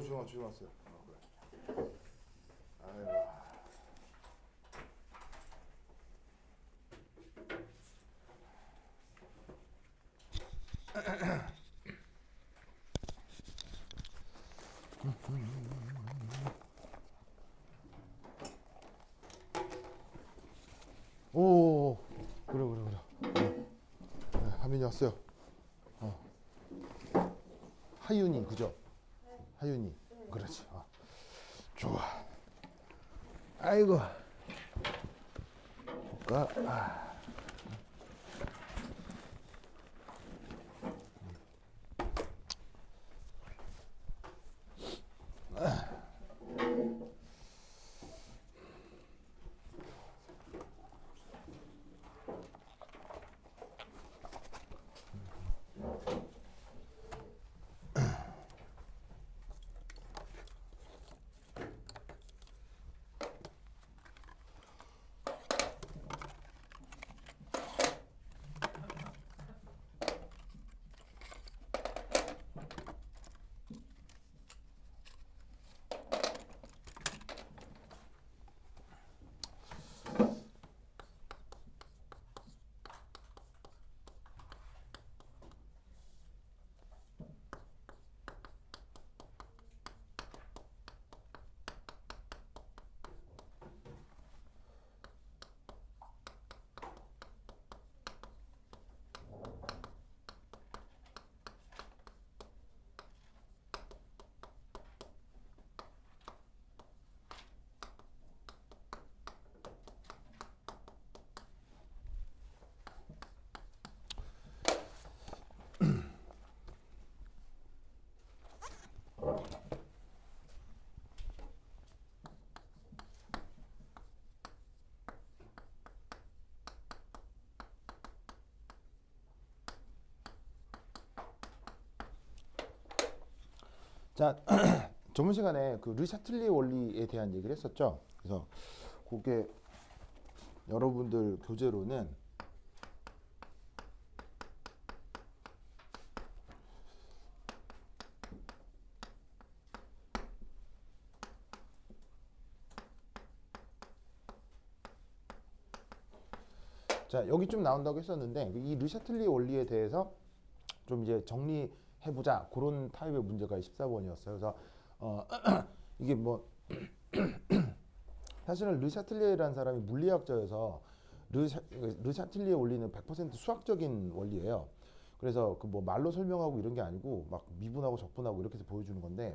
조용하세요. 그래. 아이고. 오, 그래. 네, 하민이 왔어요. 하윤이, 그죠? 하윤이. 그렇지. 좋아. 아이고. 볼까? 자, 저번 시간에 그 르샤틀리에 원리에 대한 얘기를 했었죠. 그래서 그게 여러분들 교재로는 자, 여기 좀 나온다고 했었는데 이 르샤틀리에 원리에 대해서 좀 이제 정리해보자 그런 타입의 문제가 14번이었어요. 그래서 이게 뭐 사실은 르샤틀리에라는 사람이 물리학자여서 르샤틀리에 원리는 100% 수학적인 원리예요. 그래서 그 뭐 말로 설명하고 이런 게 아니고 막 미분하고 적분하고 이렇게 해서 보여주는 건데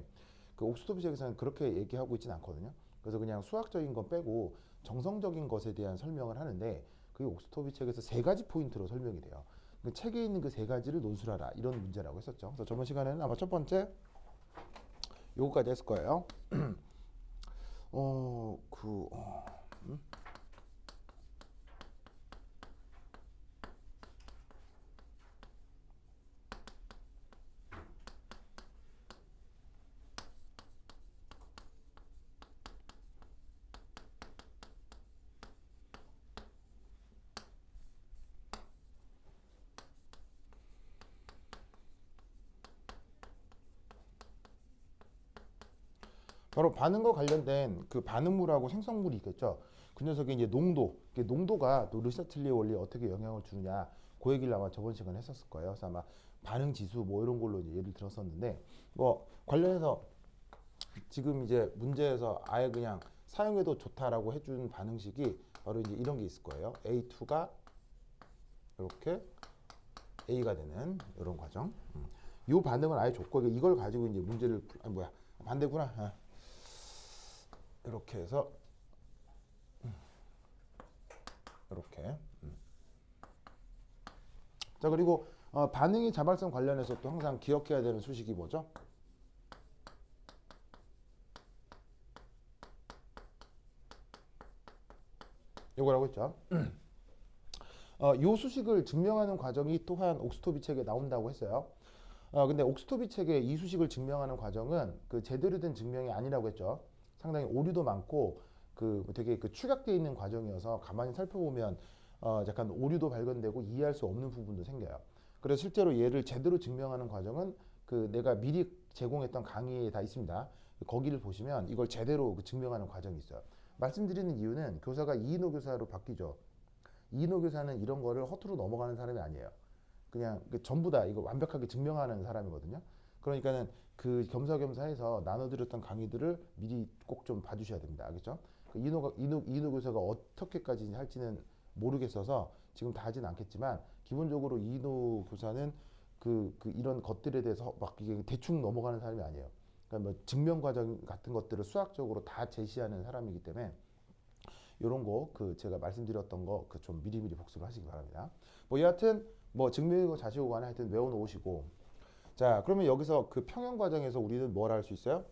그 옥스토비 책에서는 그렇게 얘기하고 있진 않거든요. 그래서 그냥 수학적인 건 빼고 정성적인 것에 대한 설명을 하는데 그게 옥스토비 책에서 세 가지 포인트로 설명이 돼요. 그 책에 있는 그 세 가지를 논술하라 이런 문제라고 했었죠. 그래서 저번 시간에는 아마 첫 번째 요거까지 했을 거예요. 어, 그, 어, 바로 반응과 관련된 그 반응물하고 생성물이 있겠죠. 그 녀석의 이제 농도, 농도가 또 르샤틀리에 원리에 어떻게 영향을 주느냐, 그 얘기를 아마 저번 시간에 했었을 거예요. 그래서 아마 반응 지수 뭐 이런 걸로 이제 예를 들었었는데, 뭐 관련해서 지금 이제 문제에서 아예 그냥 사용해도 좋다라고 해준 반응식이 바로 이제 이런 게 있을 거예요. A2가 이렇게 A가 되는 이런 과정. 이 반응을 아예 줬고 이걸 가지고 이제 문제를 뭐야 반대구나. 이렇게 해서 이렇게. 자, 그리고 반응이 자발성 관련해서 또 항상 기억해야 되는 수식이 뭐죠? 이거라고 했죠. 이 수식을 증명하는 과정이 또한 옥스토비 책에 나온다고 했어요. 근데 옥스토비 책에 이 수식을 증명하는 과정은 그 제대로 된 증명이 아니라고 했죠. 상당히 오류도 많고 그 되게 그 축약되어 있는 과정이어서 가만히 살펴보면 약간 오류도 발견되고 이해할 수 없는 부분도 생겨요. 그래서 실제로 얘를 제대로 증명하는 과정은 그 내가 미리 제공했던 강의에 다 있습니다. 거기를 보시면 이걸 제대로 그 증명하는 과정이 있어요. 말씀드리는 이유는 교사가 이인호 교사로 바뀌죠. 이인호 교사는 이런 거를 허투루 넘어가는 사람이 아니에요. 그냥 전부 다 이거 완벽하게 증명하는 사람이거든요. 그러니까는 그 겸사겸사해서 나눠드렸던 강의들을 미리 꼭 좀 봐주셔야 됩니다. 알겠죠? 그 이인호 교사가 어떻게까지 할지는 모르겠어서 지금 다 하진 않겠지만 기본적으로 이인호 교사는 이런 것들에 대해서 막 이게 대충 넘어가는 사람이 아니에요. 그러니까 뭐 증명 과정 같은 것들을 수학적으로 다 제시하는 사람이기 때문에 이런 거 제가 말씀드렸던 거 좀 미리미리 복습을 하시기 바랍니다. 뭐 여하튼 뭐 증명이고 자시고 간에 하여튼 외워놓으시고, 자 그러면 여기서 그 평형 과정에서 우리는 뭘 할 수 있어요?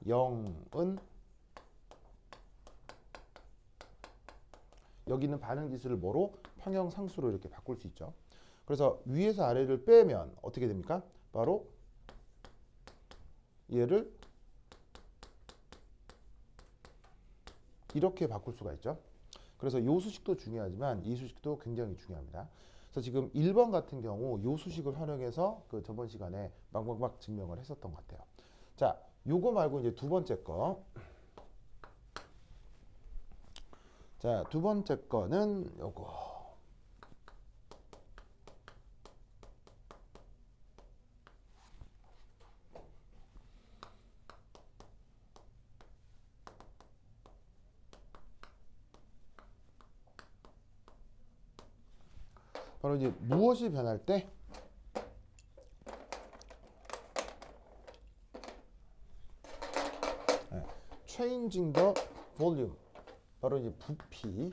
0은 여기 있는 반응 지수를 뭐로? 평형 상수로 이렇게 바꿀 수 있죠. 그래서 위에서 아래를 빼면 어떻게 됩니까? 바로 얘를 이렇게 바꿀 수가 있죠. 그래서 이 수식도 중요하지만 이 수식도 굉장히 중요합니다. 그래서 지금 1번 같은 경우 이 수식을 활용해서 그 저번 시간에 막 증명을 했었던 것 같아요. 자, 요거 말고 이제 두 번째 거. 자, 두 번째 거는 요거. 바로 이제 무엇이 변할 때 changing the volume, 바로 이제 부피.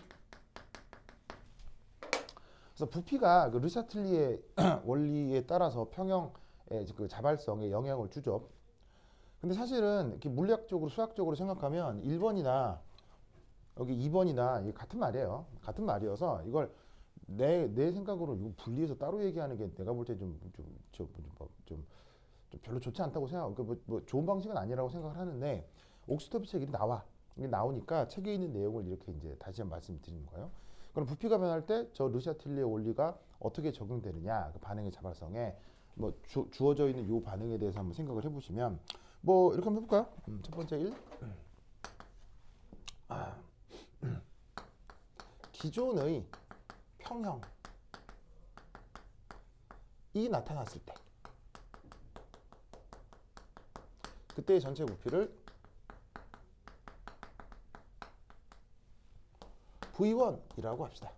그래서 부피가 그 르샤틀리의 원리에 따라서 평형의 그 자발성에 영향을 주죠. 근데 사실은 이렇게 물리학적으로 수학적으로 생각하면 1번이나 여기 2번이나 같은 말이에요. 같은 말이어서 이걸 내 생각으로 이거 분리해서 따로 얘기하는 게 내가 볼 때 좀 별로 좋지 않다고 생각하고, 그러니까 뭐 좋은 방식은 아니라고 생각을 하는데 옥스터비 책이 나와. 이게 나오니까 책에 있는 내용을 이렇게 이제 다시 한번 말씀드리는 거예요. 그럼 부피가 변할 때 저 르샤틀리의 원리가 어떻게 적용되느냐, 그 반응의 자발성에 뭐 주어져 있는 이 반응에 대해서 한번 생각을 해보시면 뭐 이렇게 한번 해볼까요? 첫 번째 1. 기존의 평형이 나타났을 때 그때의 전체 부피를 V1이라고 합시다.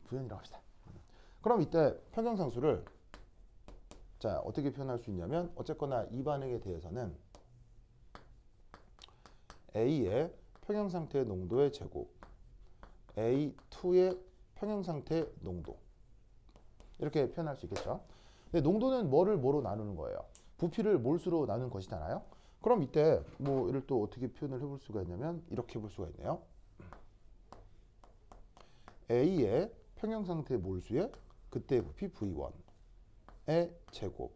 V1이라고 합시다. 그럼 이때 평형상수를 자 어떻게 표현할 수 있냐면, 어쨌거나 이 반응에 대해서는 A의 평형상태의 농도의 제곱, A2의 평형상태 농도, 이렇게 표현할 수 있겠죠. 근데 농도는 뭐로 나누는 거예요? 부피를 몰수로 나누는 것이잖아요. 그럼 이때 뭐 이를 또 어떻게 표현을 해볼 수가 있냐면 이렇게 볼 수가 있네요. A의 평형상태 몰수의 그때 부피 V1의 제곱.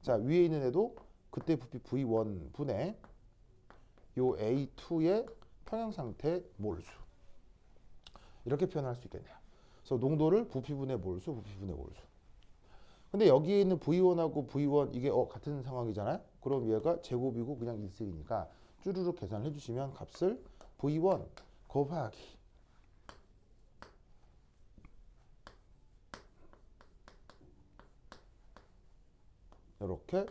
자, 위에 있는 애도 그때 부피 V1 분의 요 A2의 평형상태 몰수. 이렇게 표현할 수 있겠네요. 그래서 농도를 부피분의 몰수, 부피분의 몰수. 근데 여기에 있는 V1하고 V1 이게 같은 상황이잖아요. 그럼 얘가 제곱이고 그냥 일색이니까 쭈루룩 계산해 주시면 값을 V1 곱하기 이렇게.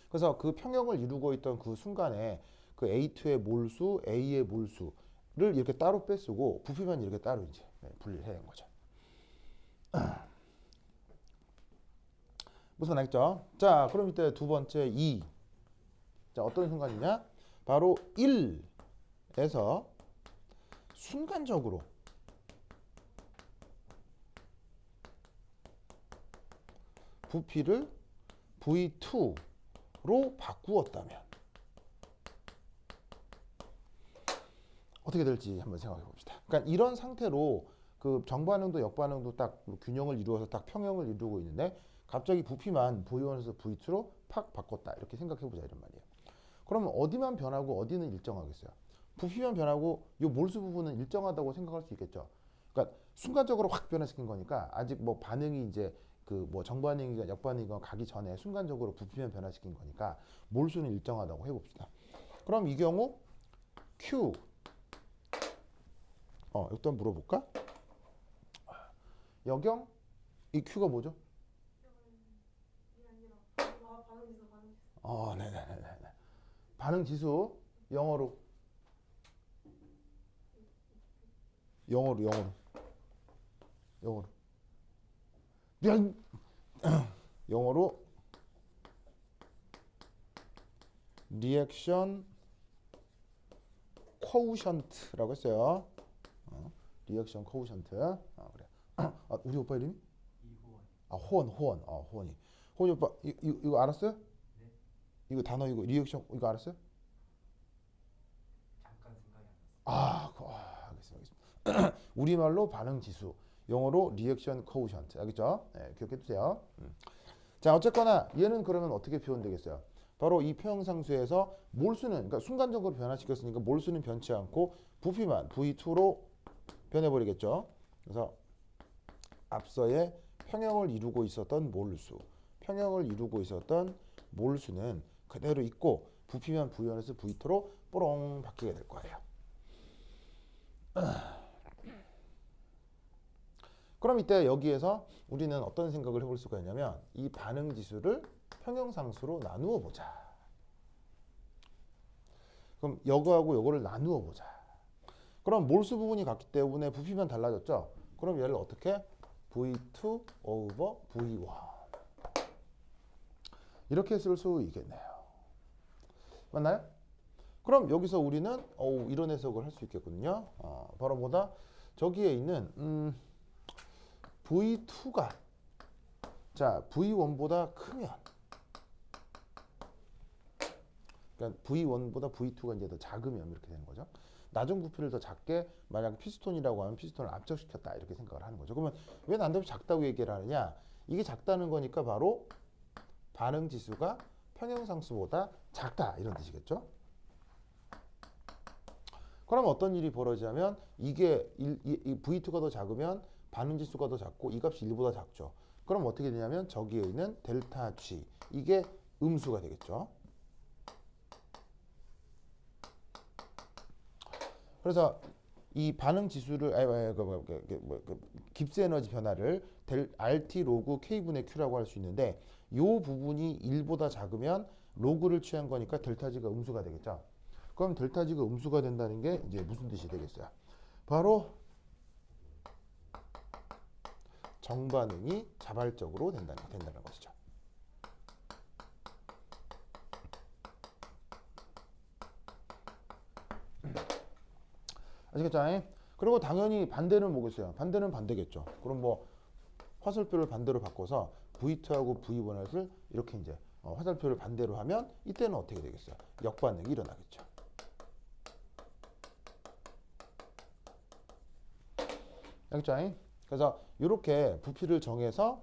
그래서 그 평형을 이루고 있던 그 순간에 그 A2의 몰수, A의 몰수를 이렇게 따로 빼쓰고 부피만 이렇게 따로 이제 분리를 해야 하는 거죠. 무슨 알겠죠? 자, 그럼 이때 두 번째 2. 자, 어떤 순간이냐? 바로 1에서 순간적으로 부피를 V2로 바꾸었다면 어떻게 될지 한번 생각해 봅시다. 그러니까 이런 상태로 그 정반응도 역반응도 딱 균형을 이루어서 딱 평형을 이루고 있는데 갑자기 부피만 V1에서 V2로 팍 바꿨다, 이렇게 생각해 보자 이런 말이에요. 그러면 어디만 변하고 어디는 일정하겠어요? 부피만 변하고 이 몰수 부분은 일정하다고 생각할 수 있겠죠. 그러니까 순간적으로 확 변화시킨 거니까 아직 뭐 반응이 이제 그 뭐 정반응이건 역반응이건 가기 전에 순간적으로 부피만 변화시킨 거니까 몰수는 일정하다고 해봅시다. 그럼 이 경우 Q 이것도 한번 물어볼까? 여경 이 Q가 뭐죠? 네네네. 반응 지수 영어로 영어로 미안. 영어로 리액션 코우션트라고 했어요. 리액션 코우션트. 그래. 우리 오빠 이름이? 호원이. 호원이 오빠 이거 알았어요? 네? 이거 단어 이거 리액션 이거 알았어요? 잠깐 생각이 안 났어요. 알겠습니다. 우리말로 반응 지수, 영어로 리액션 코우션트. 알겠죠? 네, 기억해 두세요. 자, 어쨌거나 얘는 그러면 어떻게 표현되겠어요? 바로 이 표현상수에서 몰수는 그러니까 순간적으로 변화시켰으니까 몰수는 변치 않고 부피만 V2로 변해버리겠죠. 그래서 앞서의 평형을 이루고 있었던 몰수는 그대로 있고 부피만 V1에서 V2로 뽀롱 바뀌게 될 거예요. 그럼 이때 여기에서 우리는 어떤 생각을 해볼 수가 있냐면 이 반응 지수를 평형상수로 나누어 보자. 그럼 요거하고 요거를 나누어 보자. 그럼 몰수 부분이 같기 때문에 부피만 달라졌죠. 그럼 얘를 어떻게? V2 over V1 이렇게 쓸 수 있겠네요. 맞나요? 그럼 여기서 우리는 이런 해석을 할 수 있겠거든요. 바로 뭐다? 저기에 있는 V2가 자 V1보다 크면 그러니까 V1보다 V2가 이제 더 작으면 이렇게 되는 거죠. 나중 부피를 더 작게 만약 피스톤이라고 하면 피스톤을 압축시켰다 이렇게 생각을 하는 거죠. 그러면 왜 난데없이 작다고 얘기를 하느냐? 이게 작다는 거니까 바로 반응 지수가 평형상수보다 작다 이런 뜻이겠죠. 그럼 어떤 일이 벌어지냐면 이게 이 V2가 더 작으면 반응 지수가 더 작고 이 값이 1보다 작죠. 그럼 어떻게 되냐면 저기에 있는 델타 G 이게 음수가 되겠죠. 그래서 이 반응 지수를 깁스 에너지 변화를 RT 로그 K분의 Q라고 할 수 있는데 이 부분이 1보다 작으면 로그를 취한 거니까 델타 G가 음수가 되겠죠. 그럼 델타 G가 음수가 된다는 게 이제 무슨 뜻이 되겠어요? 바로 정반응이 자발적으로 된다는 것이죠. 아시겠죠? 그리고 당연히 반대는 뭐겠어요? 반대는 반대겠죠. 그럼 뭐 화살표를 반대로 바꿔서 V2하고 V1을 이렇게 이제 화살표를 반대로 하면 이때는 어떻게 되겠어요? 역반응이 일어나겠죠. 알겠죠? 그래서 이렇게 부피를 정해서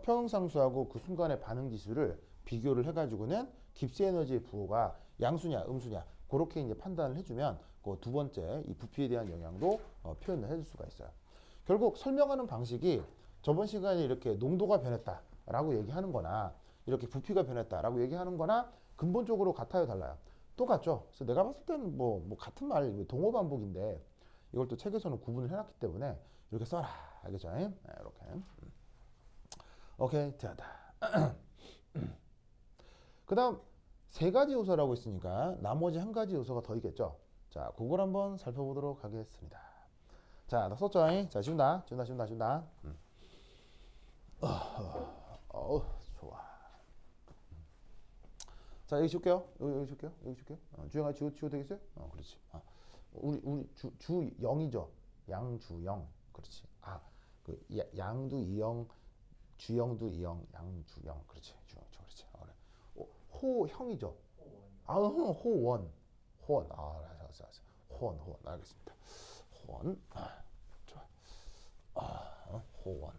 평형상수하고 그 순간의 반응 지수를 비교를 해가지고는 깁스 에너지의 부호가 양수냐 음수냐 그렇게 이제 판단을 해주면 그 두 번째 이 부피에 대한 영향도 표현을 해줄 수가 있어요. 결국 설명하는 방식이 저번 시간에 이렇게 농도가 변했다라고 얘기하는 거나 이렇게 부피가 변했다라고 얘기하는 거나 근본적으로 같아요 달라요? 똑같죠. 그래서 내가 봤을 때는 뭐 같은 말 동어 반복인데 이걸 또 책에서는 구분을 해놨기 때문에 이렇게 써라 알겠죠? 네, 이렇게 오케이 됐다. 그 다음 세 가지 요소라고 있으니까 나머지 한 가지 요소가 더 있겠죠. 자, 그걸 한번 살펴보도록 하겠습니다. 자, 나 썼죠? 자, 지운다. 좋아. 자, 여기 지울게요. 여기 지울게요. 주영아 지워 되겠어요? 그렇지. 우리 주 0이죠. 양주영. 그렇지. 그 양도 2영, 주영도 2영, 양주영. 그렇지. 그렇지. 그래. 호형이죠. 호원. 알았어. 호원. 알겠습니다. 호원. 좋아. 호원.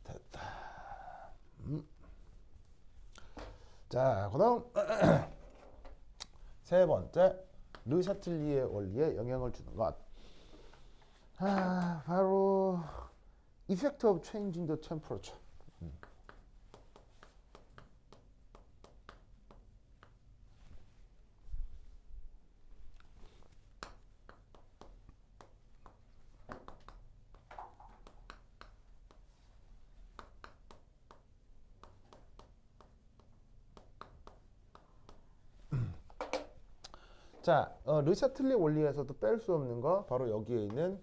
됐다. 자, 그다음 세 번째 르샤틀리에 원리에 영향을 주는 것. 바로 effect of changing the temperature. 자, 르샤틀리 원리에서도 뺄 수 없는 거 바로 여기에 있는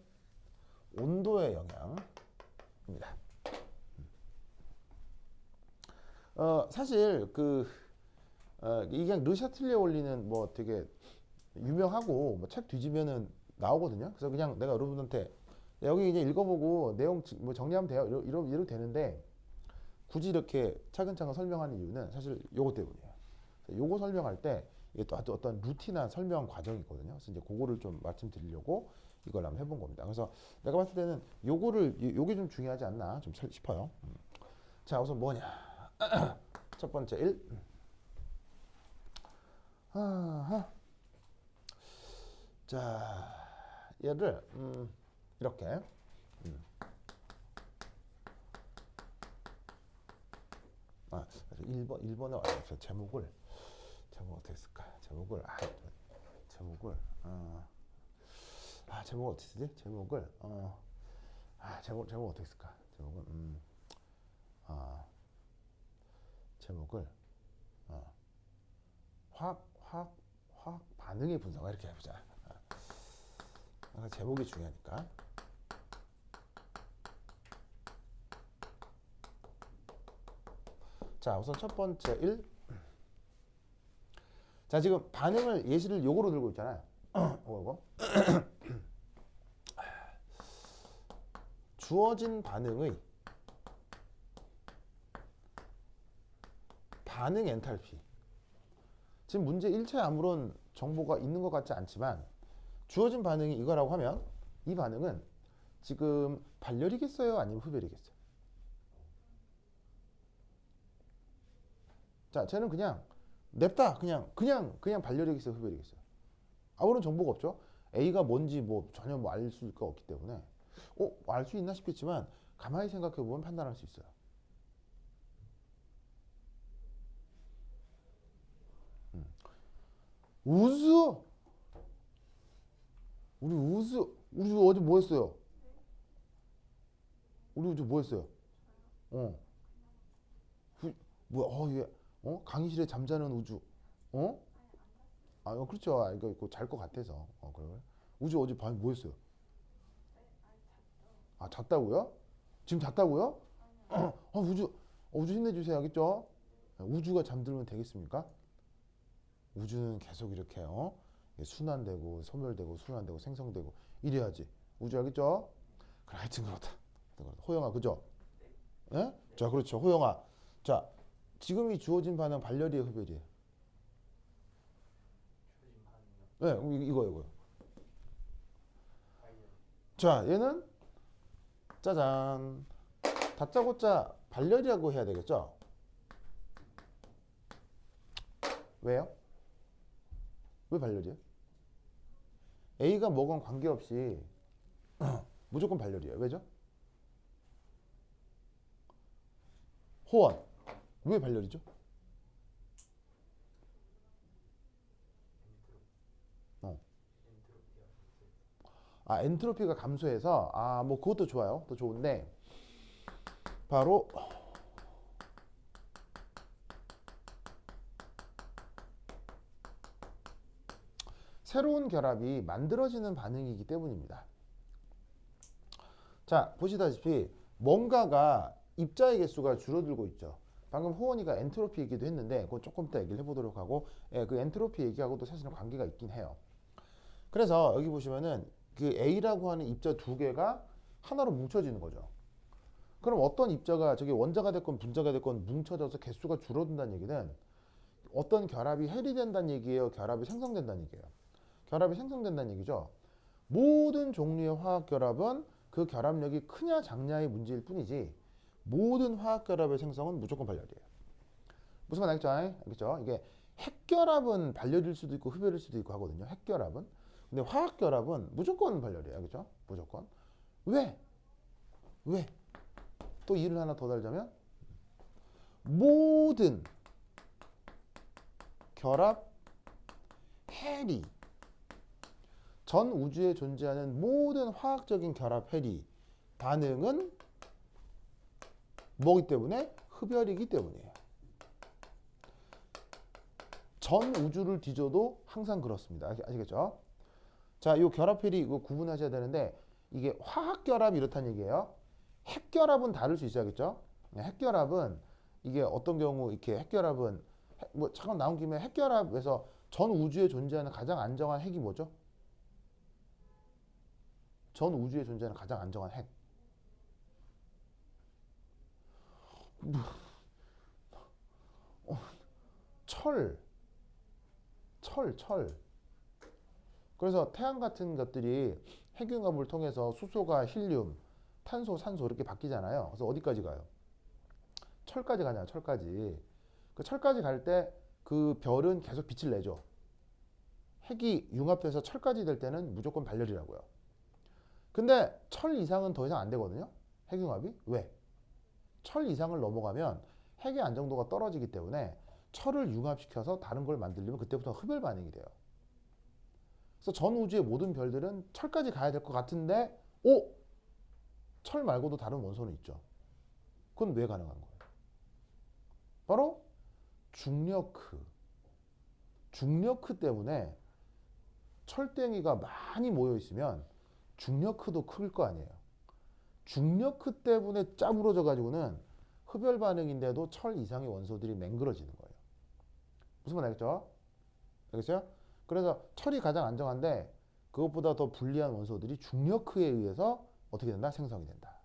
온도의 영향입니다. 사실 이게 르샤틀리 원리는 뭐 되게 유명하고 뭐 책 뒤지면은 나오거든요. 그래서 그냥 내가 여러분한테 여기 이제 읽어보고 내용 뭐 정리하면 돼요. 이러면 되는데 굳이 이렇게 차근차근 설명하는 이유는 사실 요거 때문이에요. 요거 설명할 때 이게 또 어떤 루틴한 설명 과정이 있거든요. 그래서 이제 그거를 좀 말씀드리려고 이걸 한번 해본 겁니다. 그래서 내가 봤을 때는 요게 좀 중요하지 않나 좀 싶어요. 자, 우선 뭐냐. 첫 번째 1. 자, 얘를 이렇게 1번에 와서 제목을 어떻게 쓸까? 제목을 제목 어떻게 쓰지? 제목을 제목 어떻게 쓸까? 제목을 화학 반응의 분석 이렇게 해보자. 제목이 중요하니까. 자, 우선 첫 번째 1. 자, 지금 반응을 예시를 요거로 들고 있잖아요. 이거. 주어진 반응의 반응 엔탈피. 지금 문제 1차에 아무런 정보가 있는 것 같지 않지만 주어진 반응이 이거라고 하면 이 반응은 지금 발열이겠어요? 아니면 흡열이겠어요? 자, 쟤는 그냥 냅다 그냥 발열이겠어요? 흡열이겠어요? 아무런 정보가 없죠? A가 뭔지 뭐 전혀 뭐 알 수가 없기 때문에 알 수 있나 싶겠지만 가만히 생각해 보면 판단할 수 있어요. 우수! 우리 어제 뭐 했어요? 우리 어제 뭐 했어요? 어. 뭐야, 얘, 강의실에 잠자는 우주. 어? 그렇죠. 이거 잘 것 같아서. 그래. 우주 어제 밤에 뭐 했어요? 잤다고요? 지금 잤다고요? 우주 힘내주세요. 알겠죠? 우주가 잠들면 되겠습니까? 우주는 계속 이렇게, 순환되고, 소멸되고, 순환되고, 생성되고, 이래야지. 우주 알겠죠? 그래, 하여튼 그렇다. 호영아, 그죠? 예? 자, 그렇죠. 호영아. 자, 지금 이 주어진 반응 발열이에요, 흡열이에요? 네, 이거요. 자, 얘는 짜잔. 다짜고짜 발열이라고 해야 되겠죠? 왜요? 왜 발열이에요? A가 뭐건 관계없이 무조건 발열이에요. 왜죠? 호원. 왜 발열이죠? 엔트로피가 감소해서 뭐 그것도 좋아요. 또 좋은데 바로 새로운 결합이 만들어지는 반응이기 때문입니다. 자, 보시다시피 뭔가가 입자의 개수가 줄어들고 있죠. 방금 호원이가 엔트로피 얘기도 했는데 그건 조금 이따 얘기를 해보도록 하고 그 엔트로피 얘기하고도 사실은 관계가 있긴 해요. 그래서 여기 보시면은 그 A라고 하는 입자 두 개가 하나로 뭉쳐지는 거죠. 그럼 어떤 입자가 저게 원자가 됐건 분자가 됐건 뭉쳐져서 개수가 줄어든다는 얘기는 어떤 결합이 해리된다는 얘기예요? 결합이 생성된다는 얘기예요? 결합이 생성된다는 얘기죠. 모든 종류의 화학 결합은 그 결합력이 크냐 작냐의 문제일 뿐이지 모든 화학 결합의 생성은 무조건 발열이에요. 무슨 말 알겠죠? 알겠죠? 이게 핵결합은 발열일 수도 있고 흡열일 수도 있고 하거든요. 핵결합은. 근데 화학결합은 무조건 발열이에요. 알겠죠? 무조건. 왜? 왜? 또 이유를 하나 더 달자면 모든 결합 해리, 전 우주에 존재하는 모든 화학적인 결합 해리 반응은 뭐기 때문에? 흡열이기 때문이에요. 전 우주를 뒤져도 항상 그렇습니다. 아시겠죠? 자, 이 결합 해리 이거 구분하셔야 되는데 이게 화학 결합이 이렇다는 얘기예요. 핵 결합은 다를 수 있어야겠죠? 핵 결합은 이게 어떤 경우 이렇게 핵 결합은 뭐 잠깐 나온 김에 핵 결합에서 전 우주에 존재하는 가장 안정한 핵이 뭐죠? 전 우주에 존재하는 가장 안정한 핵. 철. 그래서 태양 같은 것들이 핵융합을 통해서 수소가 힐륨, 탄소, 산소 이렇게 바뀌잖아요. 그래서 어디까지 가요? 철까지 가잖아요. 철까지. 그 철까지 갈 때 그 별은 계속 빛을 내죠. 핵이 융합돼서 철까지 될 때는 무조건 발열이라고요. 근데 철 이상은 더 이상 안 되거든요. 핵융합이. 왜? 철 이상을 넘어가면 핵의 안정도가 떨어지기 때문에 철을 융합시켜서 다른 걸 만들려면 그때부터 흡열 반응이 돼요. 그래서 전 우주의 모든 별들은 철까지 가야 될 것 같은데 철 말고도 다른 원소는 있죠. 그건 왜 가능한 거예요? 바로 중력크 때문에 철땡이가 많이 모여 있으면 중력크도 클 거 아니에요. 중력크 때문에 짜부러져 가지고는 흡열 반응인데도 철 이상의 원소들이 맹그러지는 거예요. 무슨 말 알겠죠? 알겠어요? 그래서 철이 가장 안정한데 그것보다 더 불리한 원소들이 중력크에 의해서 어떻게 된다? 생성이 된다.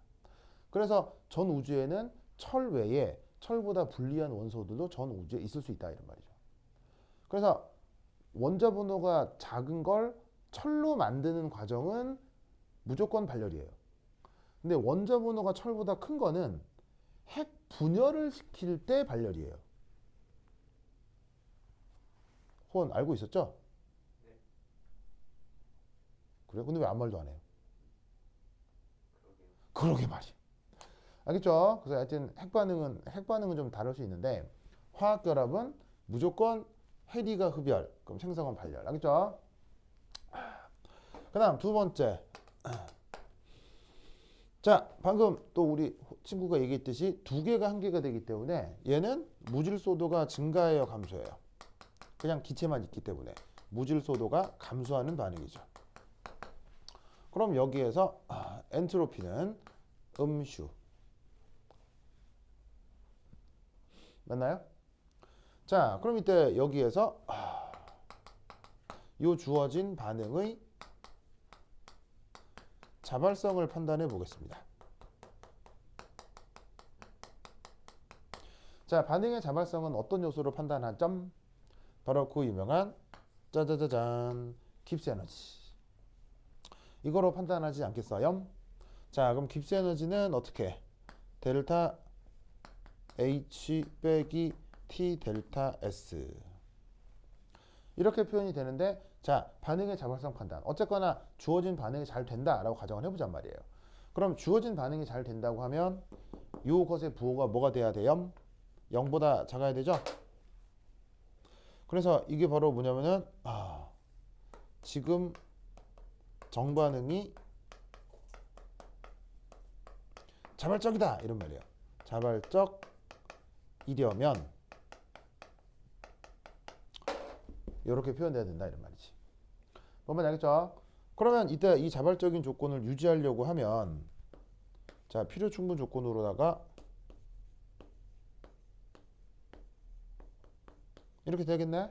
그래서 전 우주에는 철 외에 철보다 불리한 원소들도 전 우주에 있을 수 있다 이런 말이죠. 그래서 원자 분호가 작은 걸 철로 만드는 과정은 무조건 발열이에요. 근데 원자 분호가 철보다 큰 거는 핵 분열을 시킬 때 발열이에요. 호원 알고 있었죠? 네. 그래? 근데 왜 아무 말도 안 해요? 그러게요. 그러게 말이에요. 알겠죠? 그래서 하여튼 핵반응은 좀 다를 수 있는데 화학결합은 무조건 해리가 흡열, 그럼 생성은 발열. 알겠죠? 그 다음 두 번째. 자, 방금 또 우리 친구가 얘기했듯이 두 개가 한 개가 되기 때문에 얘는 무질소도가 증가해요, 감소해요? 그냥 기체만 있기 때문에 무질소도가 감소하는 반응이죠. 그럼 여기에서 엔트로피는 음수. 맞나요? 자, 그럼 이때 여기에서 이 주어진 반응의 자발성을 판단해 보겠습니다. 자, 반응의 자발성은 어떤 요소로 판단하죠? 바로 그 유명한 짜자자잔 깁스 에너지. 이거로 판단하지 않겠어요? 자, 그럼 깁스 에너지는 어떻게? 델타 H 빼기 T 델타 S 이렇게 표현이 되는데, 자, 반응의 자발성 판단. 어쨌거나 주어진 반응이 잘 된다라고 가정을 해보잔 말이에요. 그럼 주어진 반응이 잘 된다고 하면 요것의 부호가 뭐가 돼야 돼요? 0보다 작아야 되죠? 그래서 이게 바로 뭐냐면은 지금 정반응이 자발적이다 이런 말이에요. 자발적이려면 이렇게 표현돼야 된다 이런 말이지. 뭔 말인지 알겠죠? 그러면 이때 이 자발적인 조건을 유지하려고 하면, 자, 필요 충분 조건으로다가 이렇게 되겠네?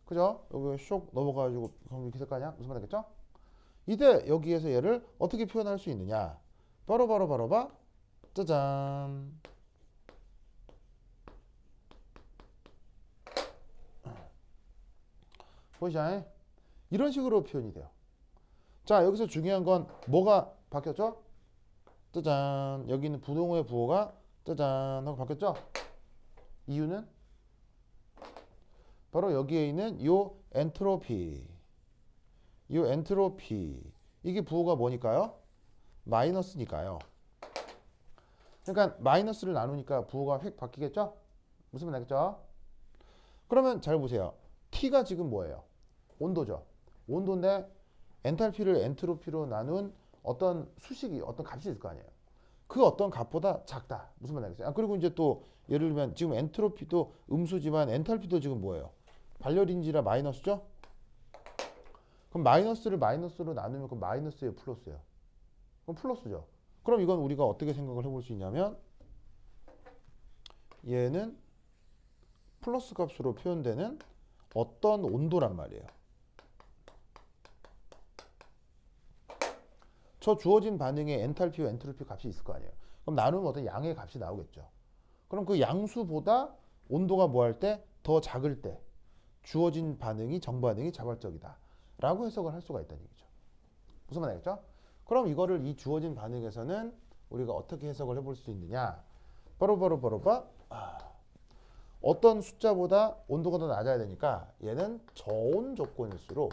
그죠? 여기 쇽 넘어가가지고 그럼 이렇게 될 거 아니야? 무슨 말 되겠죠? 이때 여기에서 얘를 어떻게 표현할 수 있느냐? 바로 짜잔. 보이시죠? 이런 식으로 표현이 돼요. 자, 여기서 중요한 건 뭐가 바뀌었죠? 짜잔. 여기 있는 부동호의 부호가 짜잔 하고 바뀌었죠? 이유는 바로 여기에 있는 요 엔트로피. 요 엔트로피. 이게 부호가 뭐니까요? 마이너스니까요. 그러니까 마이너스를 나누니까 부호가 획 바뀌겠죠? 무슨 말 나겠죠? 그러면 잘 보세요. T가 지금 뭐예요? 온도죠. 온도인데 엔탈피를 엔트로피로 나눈 어떤 수식이 어떤 값이 있을 거 아니에요. 그 어떤 값보다 작다. 무슨 말 나겠어요? 그리고 이제 또 예를 들면 지금 엔트로피도 음수지만 엔탈피도 지금 뭐예요? 발열인지라 마이너스죠? 그럼 마이너스를 마이너스로 나누면 그 마이너스예요, 플러스예요? 그럼 플러스죠. 그럼 이건 우리가 어떻게 생각을 해볼 수 있냐면 얘는 플러스 값으로 표현되는 어떤 온도란 말이에요. 저 주어진 반응에 엔탈피와 엔트로피 값이 있을 거 아니에요. 그럼 나누면 어떤 양의 값이 나오겠죠. 그럼 그 양수보다 온도가 뭐 할 때 더 작을 때 주어진 반응이 정반응이 자발적이다 라고 해석을 할 수가 있다는 얘기죠. 무슨 말 알겠죠? 그럼 이거를 이 주어진 반응에서는 우리가 어떻게 해석을 해볼 수 있느냐? 바로 어떤 숫자보다 온도가 더 낮아야 되니까 얘는 저온 조건일수록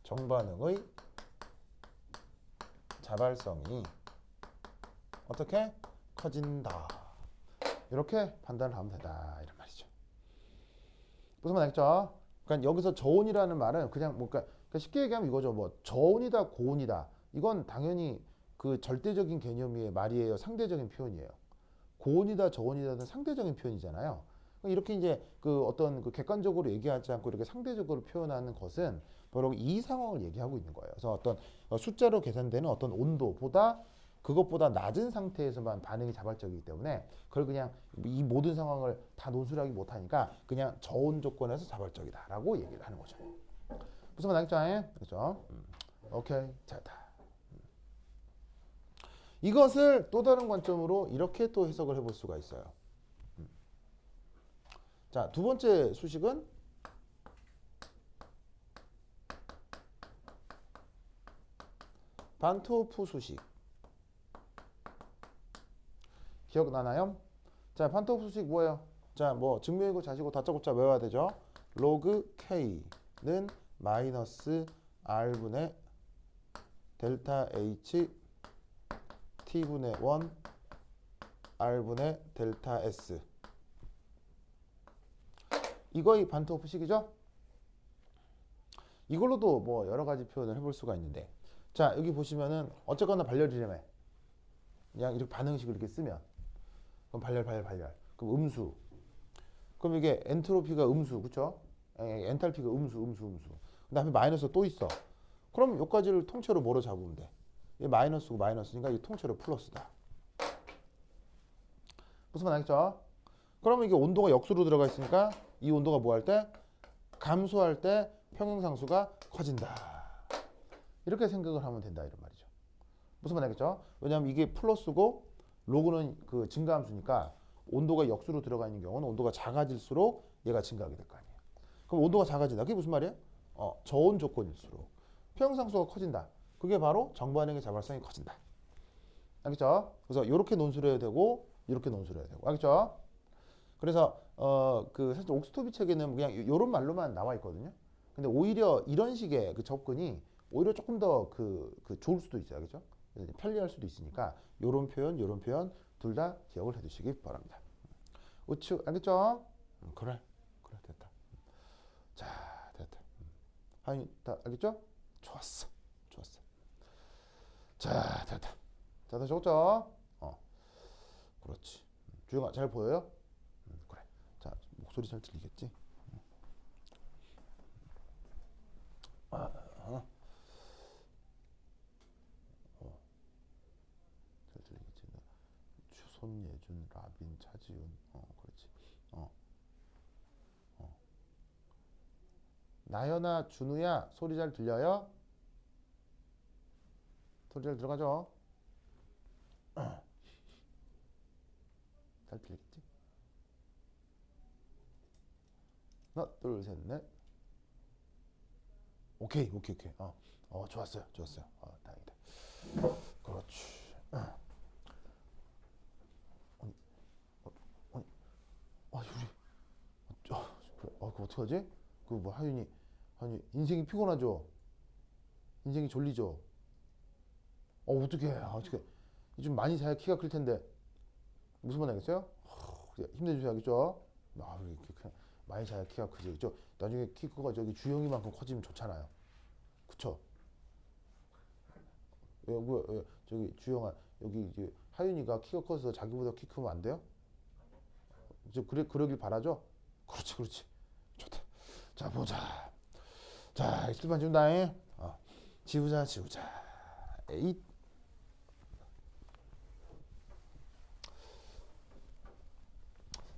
정반응의 자발성이 어떻게 커진다. 이렇게 판단을 하면 된다 이런 말이죠. 무슨 말 알겠죠? 그러니까 여기서 저온이라는 말은 그냥 뭐 그러니까 쉽게 얘기하면 이거죠. 뭐 저온이다 고온이다 이건 당연히 그 절대적인 개념의 말이에요. 상대적인 표현이에요. 고온이다 저온이다는 상대적인 표현이잖아요. 이렇게 이제 그 어떤 그 객관적으로 얘기하지 않고 이렇게 상대적으로 표현하는 것은 바로 이 상황을 얘기하고 있는 거예요. 그래서 어떤 숫자로 계산되는 어떤 온도보다 그것보다 낮은 상태에서만 반응이 자발적이기 때문에 그걸 그냥 이 모든 상황을 다 논술하기 못하니까 그냥 저온 조건에서 자발적이다라고 얘기를 하는 거죠. 무슨 말 알겠죠? 그렇죠? 오케이, 잘다. 이것을 또 다른 관점으로 이렇게 또 해석을 해볼 수가 있어요. 자, 두 번째 수식은 반트호프 수식. 기억나나요? 자, 반트호프 수식 뭐예요? 자, 뭐 증명이고 자시고 다짜고짜 외워야 되죠. 로그 K는 마이너스 R분의 델타 H T분의 1 R분의 델타 S. 이거의 반트호프식이죠? 이걸로도 뭐 여러 가지 표현을 해볼 수가 있는데, 자 여기 보시면은 어쨌거나 발열이라며 그냥 이렇게 반응식을 이렇게 쓰면 그럼 발열 그럼 음수. 그럼 이게 엔트로피가 음수 그쵸? 엔탈피가 음수 그 다음에 마이너스 또 있어. 그럼 여기까지를 통째로 뭐로 잡으면 돼? 이 마이너스고 마이너스니까 이 통째로 플러스다. 무슨 말 알겠죠? 그러면 이게 온도가 역수로 들어가 있으니까 이 온도가 뭐 할 때? 감소할 때 평형상수가 커진다. 이렇게 생각을 하면 된다 이런 말이죠. 무슨 말 알겠죠? 왜냐하면 이게 플러스고 로그는 그 증가함수니까 온도가 역수로 들어가 있는 경우는 온도가 작아질수록 얘가 증가하게 될 거 아니에요. 그럼 온도가 작아진다. 그게 무슨 말이에요? 저온 조건일수록 평형상수가 커진다. 그게 바로 정반응의 자발성이 커진다. 알겠죠? 그래서 이렇게 논술을 해야 되고 이렇게 논술을 해야 되고. 알겠죠? 그래서 그 사실 옥스토비 책에는 그냥 이런 말로만 나와 있거든요. 근데 오히려 이런 식의 그 접근이 오히려 조금 더 좋을 수도 있어요. 그죠? 그래서 편리할 수도 있으니까 요런 표현 둘 다 기억을 해 두시기 바랍니다. 우측 알겠죠? 그래 됐다. 자 됐다. 하이 다 알겠죠? 좋았어. 자 됐다. 자 다 적었죠? 그렇지. 주영아 잘 보여요? 그래. 자 목소리 잘 들리겠지? 잘 들리겠지? 손예준, 라빈, 차지훈. 그렇지. 나연아, 준우야, 소리 잘 들려요? 소리 잘 들어가죠? 잘 들리겠지? 하나, 둘, 셋, 넷. 오케이. 좋았어요. 다행이다. 그렇지. 어떡하지? 그 뭐 하윤이 인생이 피곤하죠. 인생이 졸리죠. 어떡해. 어떡해. 좀 많이 자야 키가 클 텐데. 무슨 말 알겠어요? 힘내주셔야 겠죠? 이렇게 많이 자야 키가 크지. 그죠? 나중에 키 크가 저기 주영이만큼 커지면 좋잖아요. 그쵸? 저기 주영아, 여기 이제 하윤이가 키가 커서 자기보다 키 크면 안 돼요? 그러길 바라죠? 그렇지, 그렇지. 좋다. 자, 보자. 자, 익스만 준다잉. 지우자. 에잇.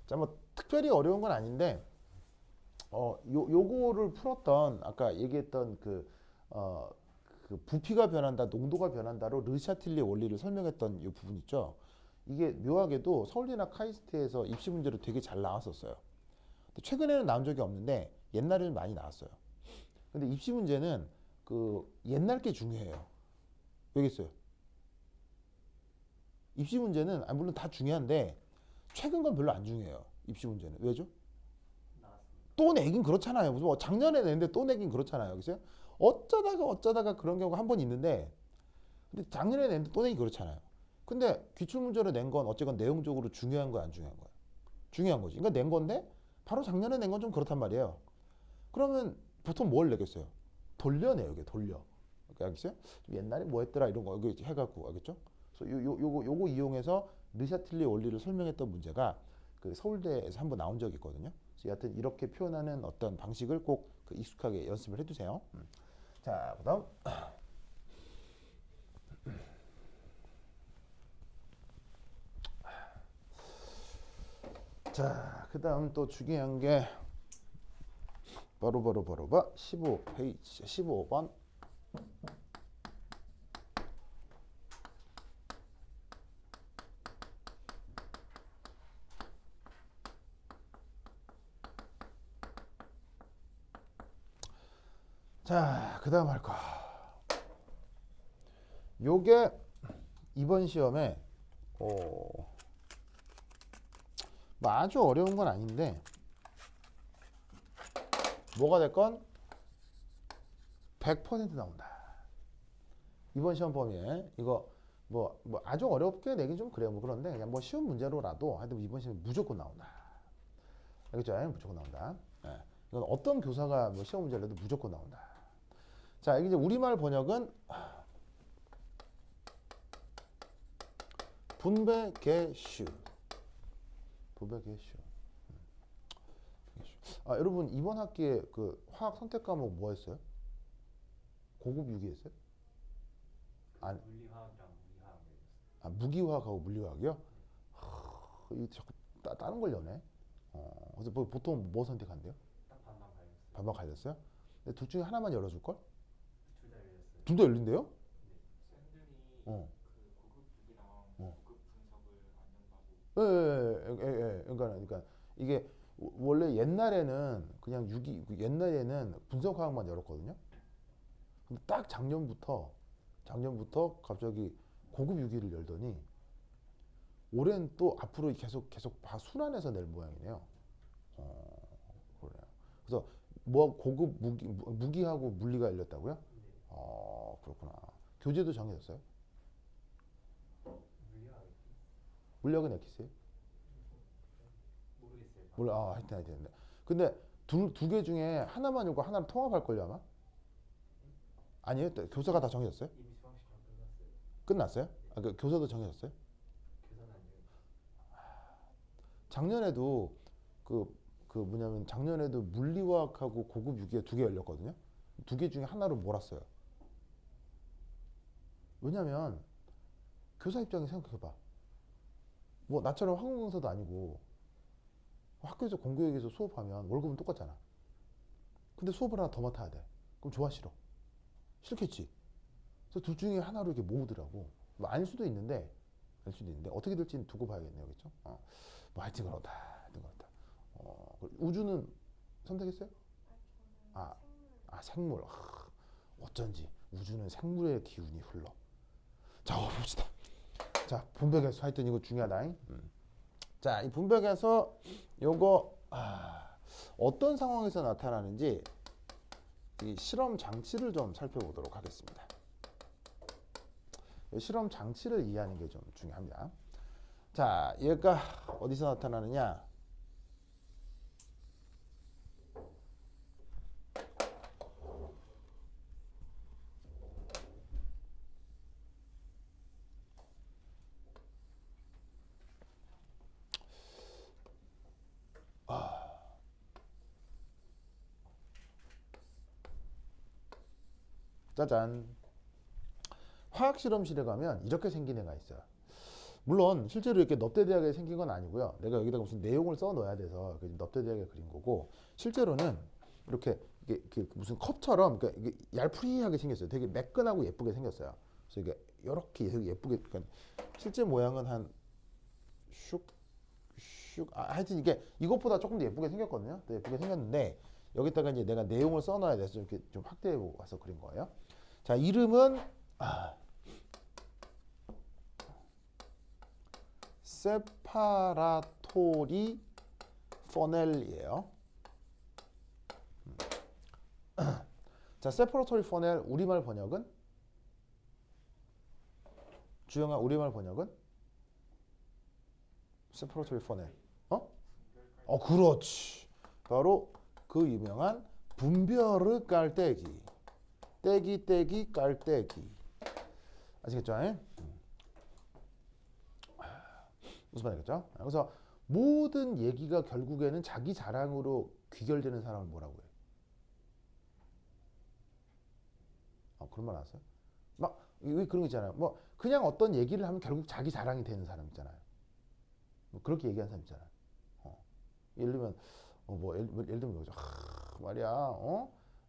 자, 뭐 특별히 어려운 건 아닌데, 요거를 풀었던 아까 얘기했던 그 부피가 변한다, 농도가 변한다로 르샤틸리의 원리를 설명했던 이 부분 있죠. 이게 묘하게도 서울대나 카이스트에서 입시 문제로 되게 잘 나왔었어요. 최근에는 나온 적이 없는데 옛날에는 많이 나왔어요. 근데 입시 문제는 그 옛날 게 중요해요. 왜겠어요? 입시 문제는 물론 다 중요한데 최근 건 별로 안 중요해요. 입시 문제는. 왜죠? 또 내긴 그렇잖아요. 무슨 뭐 작년에 냈는데 또 내긴 그렇잖아요. 그죠? 어쩌다가 그런 경우가 한 번 있는데, 근데 작년에 냈는데 또 내긴 그렇잖아요. 근데 기출 문제로 낸 건 어쨌건 내용적으로 중요한 거야, 안 중요한 거야? 중요한 거지. 그러니까 낸 건데 바로 작년에 낸 건 좀 그렇단 말이에요. 그러면 보통 뭘 내겠어요? 돌려내요, 이게 돌려. 알겠어요? 옛날에 뭐 했더라 이런 거 이거 해갖고 알겠죠? 그래서 요거 이용해서 르샤틸리 원리를 설명했던 문제가 그 서울대에서 한번 나온 적이 있거든요. 그래서 여하튼 이렇게 표현하는 어떤 방식을 꼭 그 익숙하게 연습을 해두세요. 자, 그다음. 자, 그다음 또 중요한 게 바로 15페이지 15번. 자, 그 다음 할 거. 요게 이번 시험에 뭐 아주 어려운 건 아닌데 뭐가 됐건 100% 나온다. 이번 시험 범위에 이거 뭐 아주 어렵게 내긴 좀 그래요. 뭐 그런데 그냥 뭐 쉬운 문제로라도 하여튼 이번 시험에 무조건 나온다. 알겠죠? 무조건 나온다. 네. 이건 어떤 교사가 뭐 시험 문제를 내도 무조건 나온다. 자, 이제 우리말 번역은 분배 개슈. 여러분 이번 학기에 그 화학 선택 과목 뭐 했어요? 고급 유기 했어요? 물리화학이랑 무기화학 했어요. 무기화학하고 물리화학이요? 이 자꾸 다른 걸 여네. 그래서 보통 뭐 선택한대요? 딱 반반 갈렸어요. 반반 갈렸어요? 근데 둘 중에 하나만 열어줄 걸? 둘 다 열렸어요. 둘 다 열린대요? 네. 쌤들이 어. 그 고급 무기랑 어. 고급 분석을 안 연다고. 그러니까 이게 원래 옛날에는 그냥 옛날에는 분석화학만 열었거든요. 근데 딱 작년부터 갑자기 고급 유기를 열더니 올해는 또 앞으로 계속 순환해서 낼 모양이네요. 그래요. 그래서 뭐 고급 무기하고 물리가 열렸다고요? 네. 그렇구나. 교재도 정해졌어요? 물리화학 물리학은 엑기스예요? 모르겠어요. 몰라. 하여튼. 근데 두 개 중에 하나만 열고 하나를 통합할 걸요 아마? 아니에요? 교사가 다 정해졌어요? 이미 수강시간 끝났어요. 끝났어요? 그 교사도 정해졌어요? 계산 안 돼요. 작년에도 뭐냐면 작년에도 물리화학하고 고급 유기가 두 개 열렸거든요. 두 개 중에 하나로 몰았어요. 왜냐면 교사 입장에 생각해봐. 뭐 나처럼 학원 강사도 아니고 학교에서 공교육에서 수업하면 월급은 똑같잖아. 근데 수업을 하나 더 맡아야 돼. 그럼 좋아 싫어? 싫겠지. 그래서 둘 중에 하나로 이렇게 모으더라고. 뭐 아닐 수도 있는데 어떻게 될지는 두고 봐야겠네요, 그렇죠? 뭐 하여튼 그렇다. 우주는 선택했어요? 생물. 어쩐지 우주는 생물의 기운이 흘러. 자, 봅시다. 자, 분배계수 하여튼 이거 중요하다. 자, 이 분배계수 요거 어떤 상황에서 나타나는지 이 실험 장치를 좀 살펴보도록 하겠습니다. 실험 장치를 이해하는 게 좀 중요합니다. 자, 얘가 어디서 나타나느냐? 짜잔. 화학 실험실에 가면 이렇게 생긴 애가 있어요. 물론 실제로 이렇게 넙대대하게 생긴 건 아니고요. 내가 여기다가 무슨 내용을 써 넣어야 돼서 넙대대하게 그린 거고, 실제로는 이렇게 이게 무슨 컵처럼 그러니까 이게 얄푸리하게 생겼어요. 되게 매끈하고 예쁘게 생겼어요. 그래서 이게 이렇게 예쁘게, 그러니까 실제 모양은 한 슉슉, 하여튼 이게 이것보다 조금 더 예쁘게 생겼거든요. 더 예쁘게 생겼는데 여기다가 이제 내가 내용을 써 넣어야 돼서 이렇게 좀 확대해 와서 그린 거예요. 자, 이름은 세파라토리 포넬이에요. 자, 세파라토리 포넬 우리말 번역은? 주영아, 우리말 번역은? 세파라토리 포넬. 그렇지. 바로 그 유명한 분별의 깔때기. 떼기 깔때기. 아시겠죠? 무슨 말이겠죠? 그래서 모든 얘기가 결국에는 자기 자랑으로 귀결되는 사람을 뭐라고 해요? 그런 말 아세요? 막 왜 그런 거 있잖아요. 뭐 그냥 어떤 얘기를 하면 결국 자기 자랑이 되는 사람 있잖아요. 뭐 그렇게 얘기하는 사람 있잖아요. 예를 들면 예를 들면 이거죠. 말이야,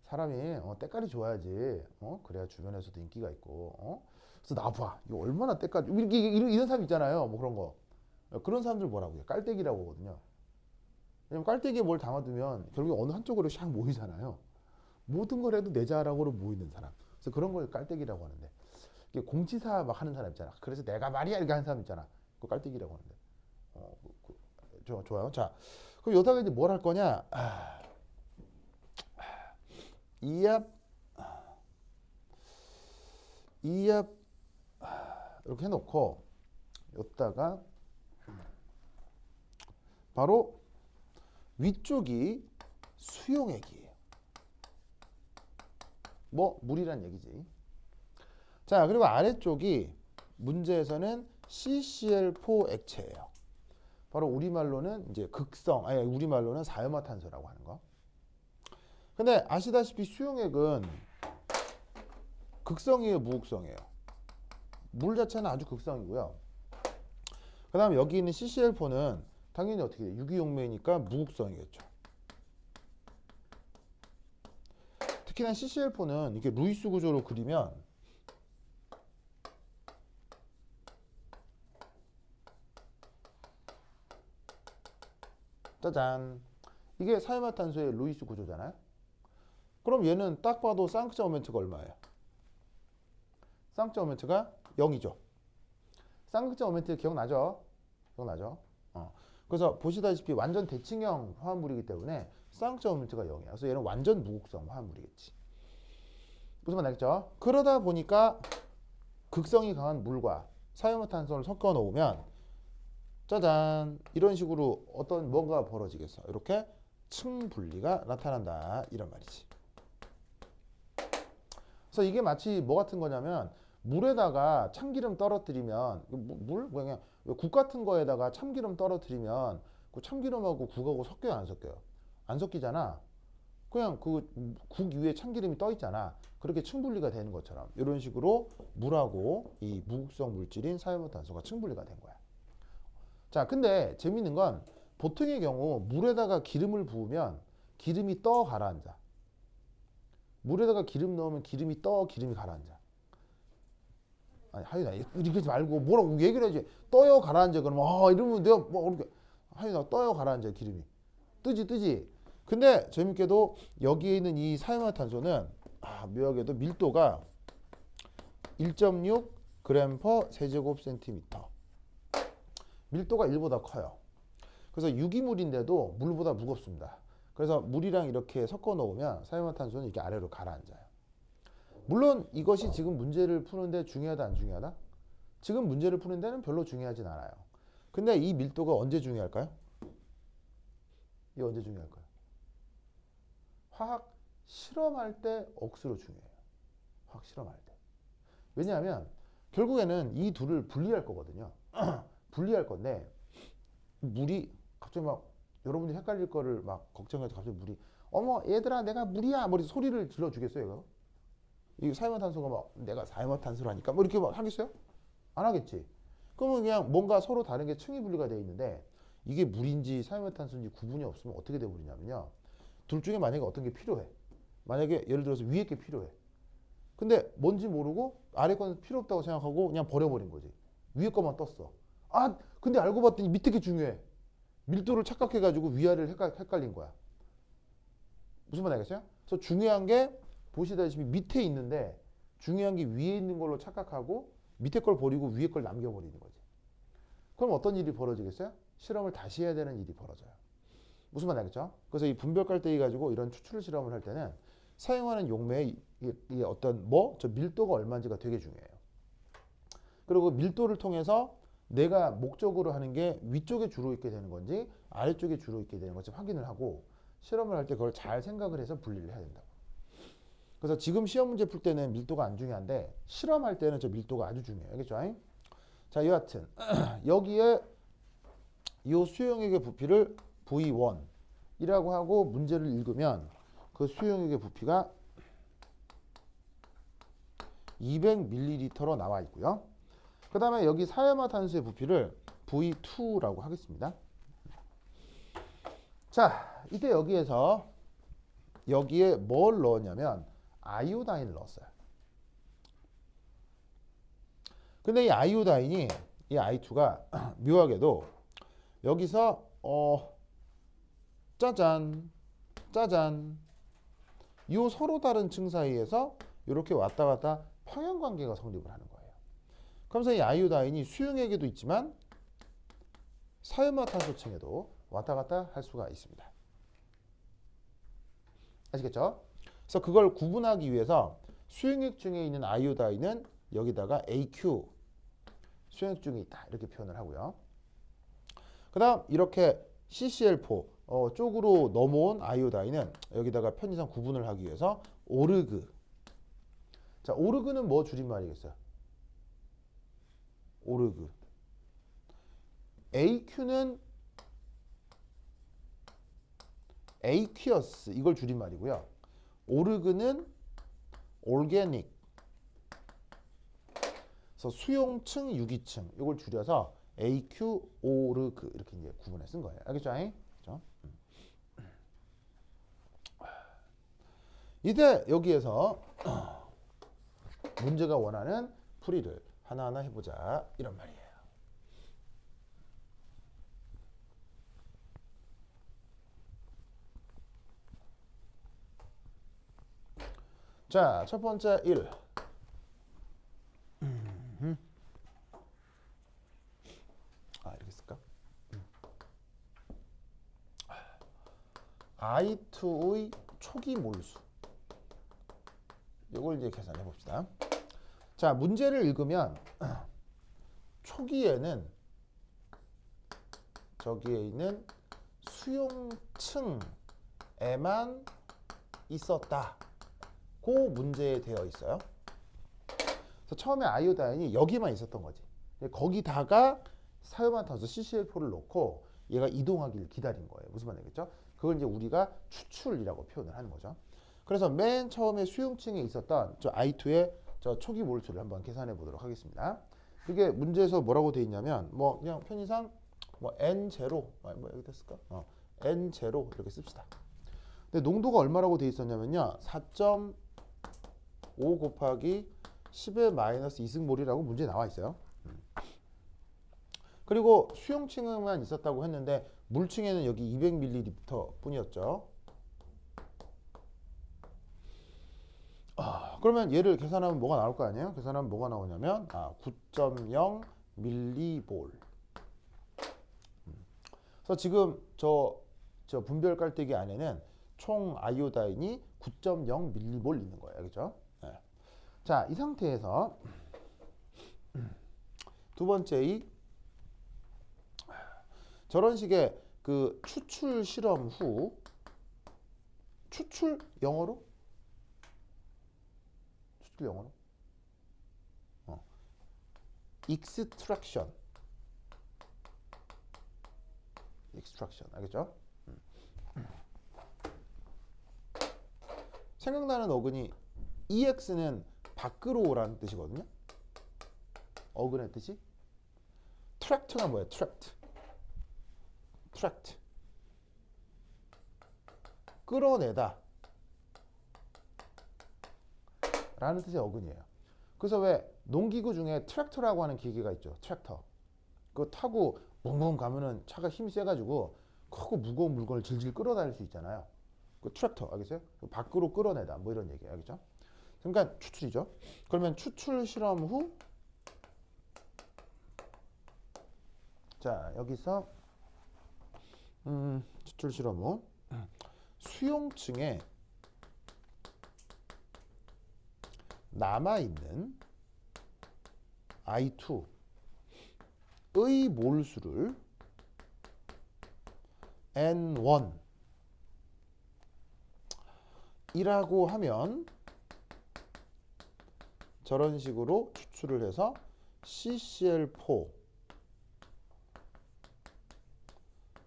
사람이 때깔이 좋아야지, 그래야 주변에서도 인기가 있고, 그래서 나 봐, 이거 얼마나 때깔, 이런 사람 있잖아요. 뭐 그런 거. 그런 사람들 뭐라고 해요? 깔때기라고 하거든요. 왜냐면 깔때기에 뭘 담아두면 결국 어느 한쪽으로 샥 모이잖아요. 모든 걸 해도 내 자랑으로 모이는 사람. 그래서 그런 걸 깔때기라고 하는데, 이게 공지사 막 하는 사람 있잖아. 그래서 내가 말이야 이렇게 하는 사람 있잖아. 그 깔때기라고 하는데. 좋아요. 자, 그럼 여기다가 이제 뭘 할 거냐? 이압 이렇게 해놓고 여기다가 바로 위쪽이 수용액이에요. 뭐 물이란 얘기지. 자, 그리고 아래쪽이 문제에서는 CCl4 액체예요. 바로 우리말로는 이제 우리말로는 사유마탄소라고 하는 거. 근데 아시다시피 수용액은 극성이에요, 무극성이에요? 물 자체는 아주 극성이고요. 그 다음에 여기 있는 CCl4는 당연히 어떻게 돼요? 유기용매니까 무극성이겠죠. 특히나 CCl4는 이렇게 루이스 구조로 그리면 짜잔, 이게 사유마탄소의 루이스 구조잖아요. 그럼 얘는 딱 봐도 쌍극자 모멘트가 얼마예요? 쌍극자 모멘트가 0이죠. 쌍극자 모멘트 기억나죠? 그래서 보시다시피 완전 대칭형 화합물이기 때문에 쌍극자 모멘트가 0이야. 그래서 얘는 완전 무극성 화합물이겠지. 무슨 말 알겠죠? 그러다 보니까 극성이 강한 물과 사유마탄소를 섞어 놓으면 짜잔, 이런 식으로 어떤 뭔가 벌어지겠어. 이렇게 층 분리가 나타난다, 이런 말이지. 그래서 이게 마치 뭐 같은 거냐면 물에다가 참기름 떨어뜨리면 그냥 국 같은 거에다가 참기름 떨어뜨리면 그 참기름하고 국하고 섞여요, 안 섞여요? 안 섞이잖아. 그냥 그 국 위에 참기름이 떠 있잖아. 그렇게 층 분리가 되는 것처럼 이런 식으로 물하고 이 무극성 물질인 사유마탄소가 층 분리가 된 거야. 자, 근데 재밌는 건 보통의 경우 물에다가 기름을 부으면 기름이 떠 가라앉아. 물에다가 기름 넣으면 기름이 떠, 기름이 가라앉아. 아니, 하윤아, 이렇게 하지 말고 뭐라고 얘기를 해야지. 떠요, 가라앉아. 그러면 이러면 내가 뭐 이렇게 하윤아, 떠요, 가라앉아, 기름이. 뜨지. 근데 재밌게도 여기에 있는 이 사유마탄소는 묘하게도 밀도가 1.6 g per 세제곱센티미터. 밀도가 1보다 커요. 그래서 유기물인데도 물보다 무겁습니다. 그래서 물이랑 이렇게 섞어 놓으면 사이화탄소는 이렇게 아래로 가라앉아요. 물론 이것이 지금 문제를 푸는데 중요하다 안 중요하다? 지금 문제를 푸는 데는 별로 중요하진 않아요. 근데 이 밀도가 언제 중요할까요? 이게 언제 중요할까요? 화학 실험할 때 억수로 중요해요. 화학 실험할 때. 왜냐하면 결국에는 이 둘을 분리할 거거든요. 분리할 건데 물이 갑자기 막 여러분들이 헷갈릴 거를 막 걱정해서 갑자기 물이 어머 얘들아 내가 물이야 뭐 소리를 질러 주겠어요 이거? 이 사이화탄소가 막 내가 사이화탄소라니까 뭐 이렇게 막 하겠어요? 안 하겠지. 그러면 그냥 뭔가 서로 다른 게 층이 분리가 되어 있는데 이게 물인지 사이화탄소인지 구분이 없으면 어떻게 돼버리냐면요. 둘 중에 만약에 어떤 게 필요해. 만약에 예를 들어서 위에 게 필요해. 근데 뭔지 모르고 아래 건 필요 없다고 생각하고 그냥 버려버린 거지. 위에 것만 떴어. 아 근데 알고 봤더니 밑에 게 중요해. 밀도를 착각해가지고 위아래를 헷갈린 거야. 무슨 말 알겠어요? 그래서 중요한 게 보시다시피 밑에 있는데 중요한 게 위에 있는 걸로 착각하고 밑에 걸 버리고 위에 걸 남겨버리는 거지. 그럼 어떤 일이 벌어지겠어요? 실험을 다시 해야 되는 일이 벌어져요. 무슨 말 알겠죠? 그래서 이 분별 깔때기 가지고 이런 추출 실험을 할 때는 사용하는 용매의 이 어떤 저 밀도가 얼마인지가 되게 중요해요. 그리고 밀도를 통해서 내가 목적으로 하는 게 위쪽에 주로 있게 되는 건지 아래쪽에 주로 있게 되는 건지 확인을 하고 실험을 할 때 그걸 잘 생각을 해서 분리를 해야 된다고. 그래서 지금 시험 문제 풀 때는 밀도가 안 중요한데 실험할 때는 저 밀도가 아주 중요해요. 알겠죠? 자, 여하튼 여기에 이 수용액의 부피를 V1이라고 하고 문제를 읽으면 그 수용액의 부피가 200ml로 나와 있고요. 그 다음에 여기 사이화탄소의 부피를 V2라고 하겠습니다. 자, 이때 여기에 뭘 넣었냐면 아이오다인을 넣었어요. 근데 이 아이오다인이 이 I2가 묘하게도 여기서 짜잔 이 서로 다른 층 사이에서 이렇게 왔다 갔다 평형관계가 성립을 하는 거예요. 그러면서 이 아이오다인이 수용액에도 있지만 사이화탄소층에도 왔다 갔다 할 수가 있습니다. 아시겠죠? 그래서 그걸 구분하기 위해서 수용액중에 있는 아이오다인은 여기다가 AQ 수용액중에 있다 이렇게 표현을 하고요. 그 다음 이렇게 CCl4 쪽으로 넘어온 아이오다인은 여기다가 편의상 구분을 하기 위해서 오르그. 자, 오르그는 뭐 줄임말이겠어요? 오르그. AQ는 aqueous 이걸 줄임말이고요. 오르그는 organic. 그래서 수용층, 유기층 이걸 줄여서 AQ 오르그 이렇게 이제 구분해 쓴 거예요. 알겠죠? 그렇죠? 이제 여기에서 문제가 원하는 풀이를 하나하나 해보자 이런 말이에요. 자, 첫 번째 1. 이렇게 쓸까? I2의 초기 몰수. 이걸 이제 계산해 봅시다. 자, 문제를 읽으면 초기에는 저기에 있는 수용층에만 있었다. 그 문제에 되어 있어요. 그래서 처음에 아이오다인이 여기만 있었던 거지. 거기다가 사이화탄소 CCl4를 넣고 얘가 이동하기를 기다린 거예요. 무슨 말이겠죠? 그걸 이제 우리가 추출이라고 표현을 하는 거죠. 그래서 맨 처음에 수용층에 있었던 저 I2의 저 초기 몰수를 한번 계산해 보도록 하겠습니다. 그게 문제에서 뭐라고 돼 있냐면 뭐 그냥 편의상 뭐 N0 뭐 여기 됐을까? N0 이렇게 씁시다. 근데 농도가 얼마라고 돼 있었냐면요. 4.5 곱하기 10의 마이너스 2승몰이라고 문제에 나와 있어요. 그리고 수용층에만 있었다고 했는데 물층에는 여기 200ml 뿐이었죠. 그러면 얘를 계산하면 뭐가 나올 거 아니에요? 계산하면 뭐가 나오냐면 9.0 밀리볼. 그래서 지금 저 저 분별 깔때기 안에는 총 아이오다인이 9.0 밀리몰 있는 거예요. 그죠? 네. 자, 이 상태에서 두 번째 이 저런 식의 그 추출 실험 후 추출 영어로 extraction 알겠죠? 생각나는 어근이 ex는 밖으로 오라는 뜻이거든요. 어근의 뜻이 tract가 뭐예요? tract 끌어내다 라는 뜻의 어근이에요. 그래서 왜 농기구 중에 트랙터라고 하는 기계가 있죠. 트랙터. 그거 타고 붕붕 가면은 차가 힘이 세가지고 크고 무거운 물건을 질질 끌어다닐 수 있잖아요. 그 트랙터 알겠어요? 밖으로 끌어내다 뭐 이런 얘기 알겠죠? 그러니까 추출이죠. 그러면 추출 실험 후 자 여기서 추출 실험 후 수용층에 남아있는 I2의 몰수를 N1 이라고 하면 저런 식으로 추출을 해서 CCl4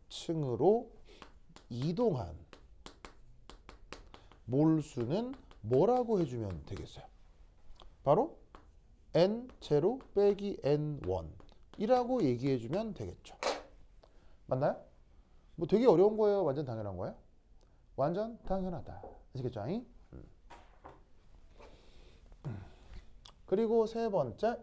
층으로 이동한 몰수는 뭐라고 해주면 되겠어요? 바로 N0 빼기 N1 이라고 얘기해주면 되겠죠. 맞나요? 뭐 되게 어려운 거예요? 완전 당연한 거예요? 완전 당연하다. 아시겠죠? 그리고 세 번째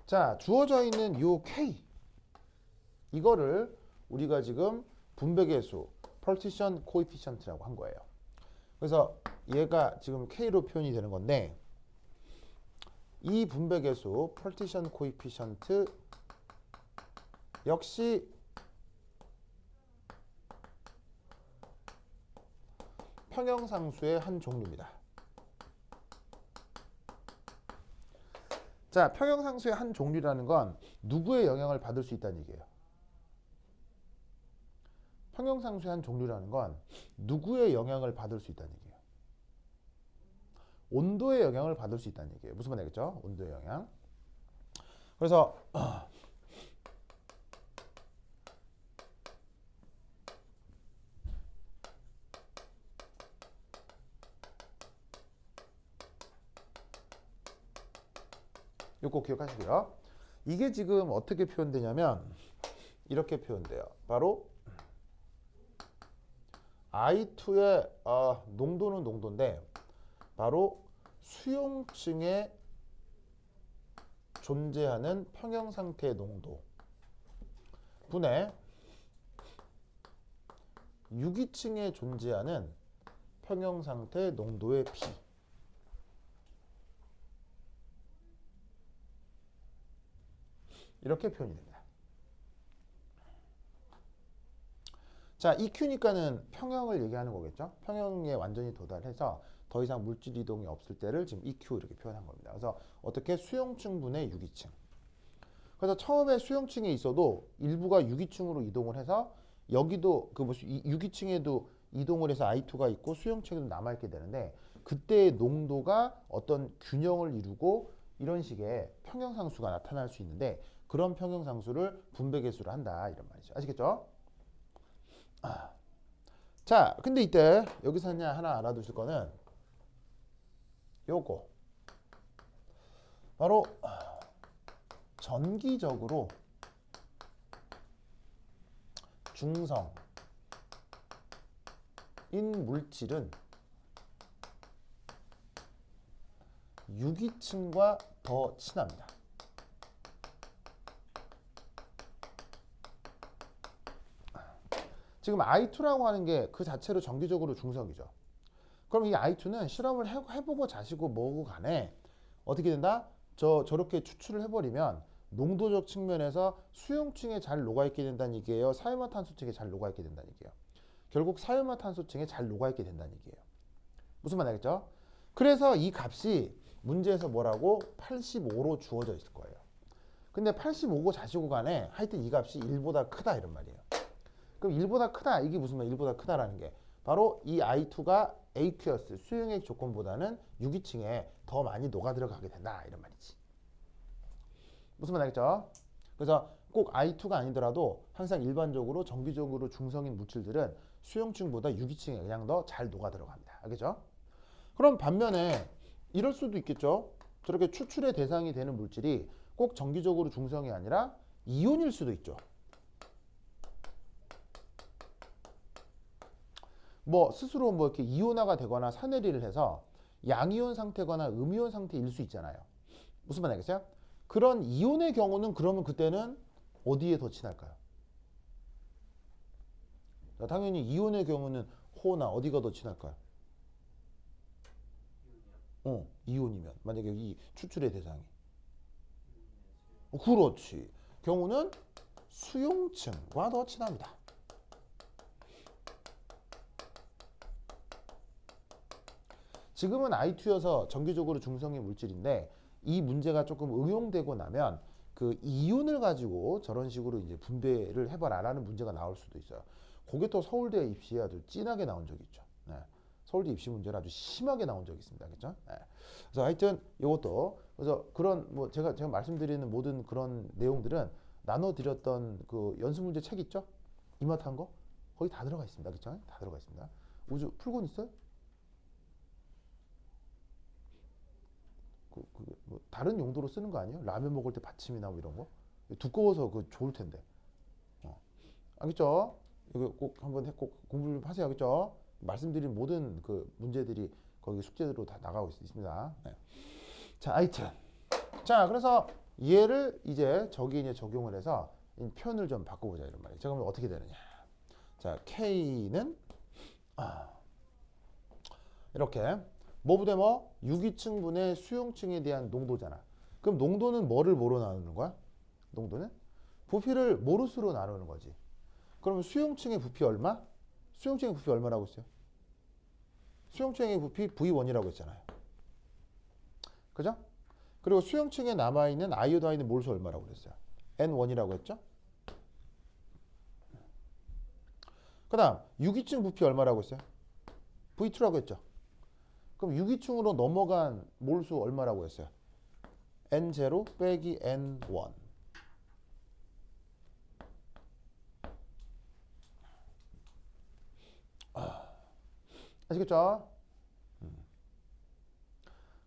자 주어져 있는 요 K 이거를 우리가 지금 분배계수 partition coefficient라고 한 거예요. 그래서 얘가 지금 K로 표현이 되는 건데 이 분배계수 partition coefficient 역시 평형상수의 한 종류입니다. 자, 평형상수의 한 종류라는 건 누구의 영향을 받을 수 있다는 얘기예요. 평형상수의 한 종류라는 건 누구의 영향을 받을 수 있다는 얘기예요. 온도의 영향을 받을 수 있다는 얘기예요. 무슨 말 되겠죠? 온도의 영향. 그래서 이거 꼭 기억하시고요. 이게 지금 어떻게 표현되냐면 이렇게 표현돼요. 바로 I2의 농도는 농도인데 바로 수용층에 존재하는 평형상태의 농도 분의 유기층에 존재하는 평형상태 농도의 비 이렇게 표현이 됩니다. 자, EQ니까는 평형을 얘기하는 거겠죠. 평형에 완전히 도달해서 더 이상 물질 이동이 없을 때를 지금 EQ 이렇게 표현한 겁니다. 그래서 어떻게 수용층 분의 유기층. 그래서 처음에 수용층에 있어도 일부가 유기층으로 이동을 해서 여기도 그 무슨 유기층에도 이동을 해서 I2가 있고 수용층에도 남아있게 되는데 그때의 농도가 어떤 균형을 이루고 이런 식의 평형상수가 나타날 수 있는데 그런 평형상수를 분배계수로 한다 이런 말이죠. 아시겠죠? 자, 근데 이때 여기서 하나 알아두실 거는 요거 바로 전기적으로 중성인 물질은 유기층과 더 친합니다. 지금 I2라고 하는 게 그 자체로 정기적으로 중성이죠. 그럼 이 I2는 실험을 해보고 자시고 뭐고 간에 어떻게 된다? 저렇게 추출을 해버리면 농도적 측면에서 수용층에 잘 녹아있게 된다는 얘기예요. 사이화탄소층에 잘 녹아있게 된다는 얘기예요. 결국 사이화탄소층에 잘 녹아있게 된다는 얘기예요. 무슨 말 알겠죠? 그래서 이 값이 문제에서 뭐라고? 85로 주어져 있을 거예요. 근데 85고 자시고 간에 하여튼 이 값이 1보다 크다 이런 말이에요. 그럼 1보다 크다 이게 무슨 말? 1보다 크다라는 게 바로 이 I2가 aqueous 수용액 조건보다는 유기층에 더 많이 녹아 들어가게 된다 이런 말이지. 무슨 말 알겠죠? 그래서 꼭 I2가 아니더라도 항상 일반적으로 정기적으로 중성인 물질들은 수용층보다 유기층에 그냥 더 잘 녹아 들어갑니다. 알겠죠? 그럼 반면에 이럴 수도 있겠죠. 저렇게 추출의 대상이 되는 물질이 꼭 정기적으로 중성이 아니라 이온일 수도 있죠. 뭐 스스로 뭐 이렇게 이온화가 되거나 산해리를 해서 양이온 상태거나 음이온 상태일 수 있잖아요. 무슨 말 알겠어요? 그런 이온의 경우는 그러면 그때는 어디에 더 친할까요? 자, 당연히 이온의 경우는 호나 어디가 더 친할까요? 이온이면 만약에 이 추출의 대상이 그렇지. 경우는 수용층과 더 친합니다. 지금은 I2여서 정기적으로 중성의 물질인데 이 문제가 조금 응용되고 나면 그 이온을 가지고 저런 식으로 이제 분배를 해봐라라는 문제가 나올 수도 있어요. 그게 또 서울대 입시에 아주 진하게 나온 적이 있죠. 네. 서울대 입시 문제를 아주 심하게 나온 적이 있습니다. 그렇죠? 네. 그래서 하여튼 이것도 그래서 그런 뭐 제가 말씀드리는 모든 그런 내용들은 나눠드렸던 그 연습 문제 책 있죠? 이마트한 거 거기 다 들어가 있습니다. 그렇죠? 다 들어가 있습니다. 우주 풀곤 있어요? 뭐 다른 용도로 쓰는 거 아니에요? 라면 먹을 때 받침이나 뭐 이런 거 두꺼워서 그 좋을 텐데. 알겠죠? 이거 꼭 한번 꼭 공부를 좀 하세요. 알겠죠? 말씀드린 모든 그 문제들이 거기 숙제로 다 나가고 있습니다. 네. 자, 하여튼 자 그래서 얘를 이제 저기 이제 적용을 해서 표현을 좀 바꿔보자 이런 말이에요. 자 그러면 어떻게 되느냐? 자 K는 이렇게 뭐부대 뭐 유기층분의 수용층에 대한 농도잖아. 그럼 농도는 뭐를 뭐로 나누는 거야? 농도는 부피를 모루수로 나누는 거지. 그러면 수용층의 부피 얼마? 수용층의 부피 얼마라고 했어요? 수용층의 부피 V1이라고 했잖아요. 그죠? 그리고 수용층에 남아있는 아이오다인의 몰수 얼마라고 그랬어요? N1이라고 했죠? 그 다음 유기층 부피 얼마라고 했어요? V2라고 했죠? 그럼 유기층으로 넘어간 몰수 얼마라고 했어요? N0 빼기 N1. 아시겠죠?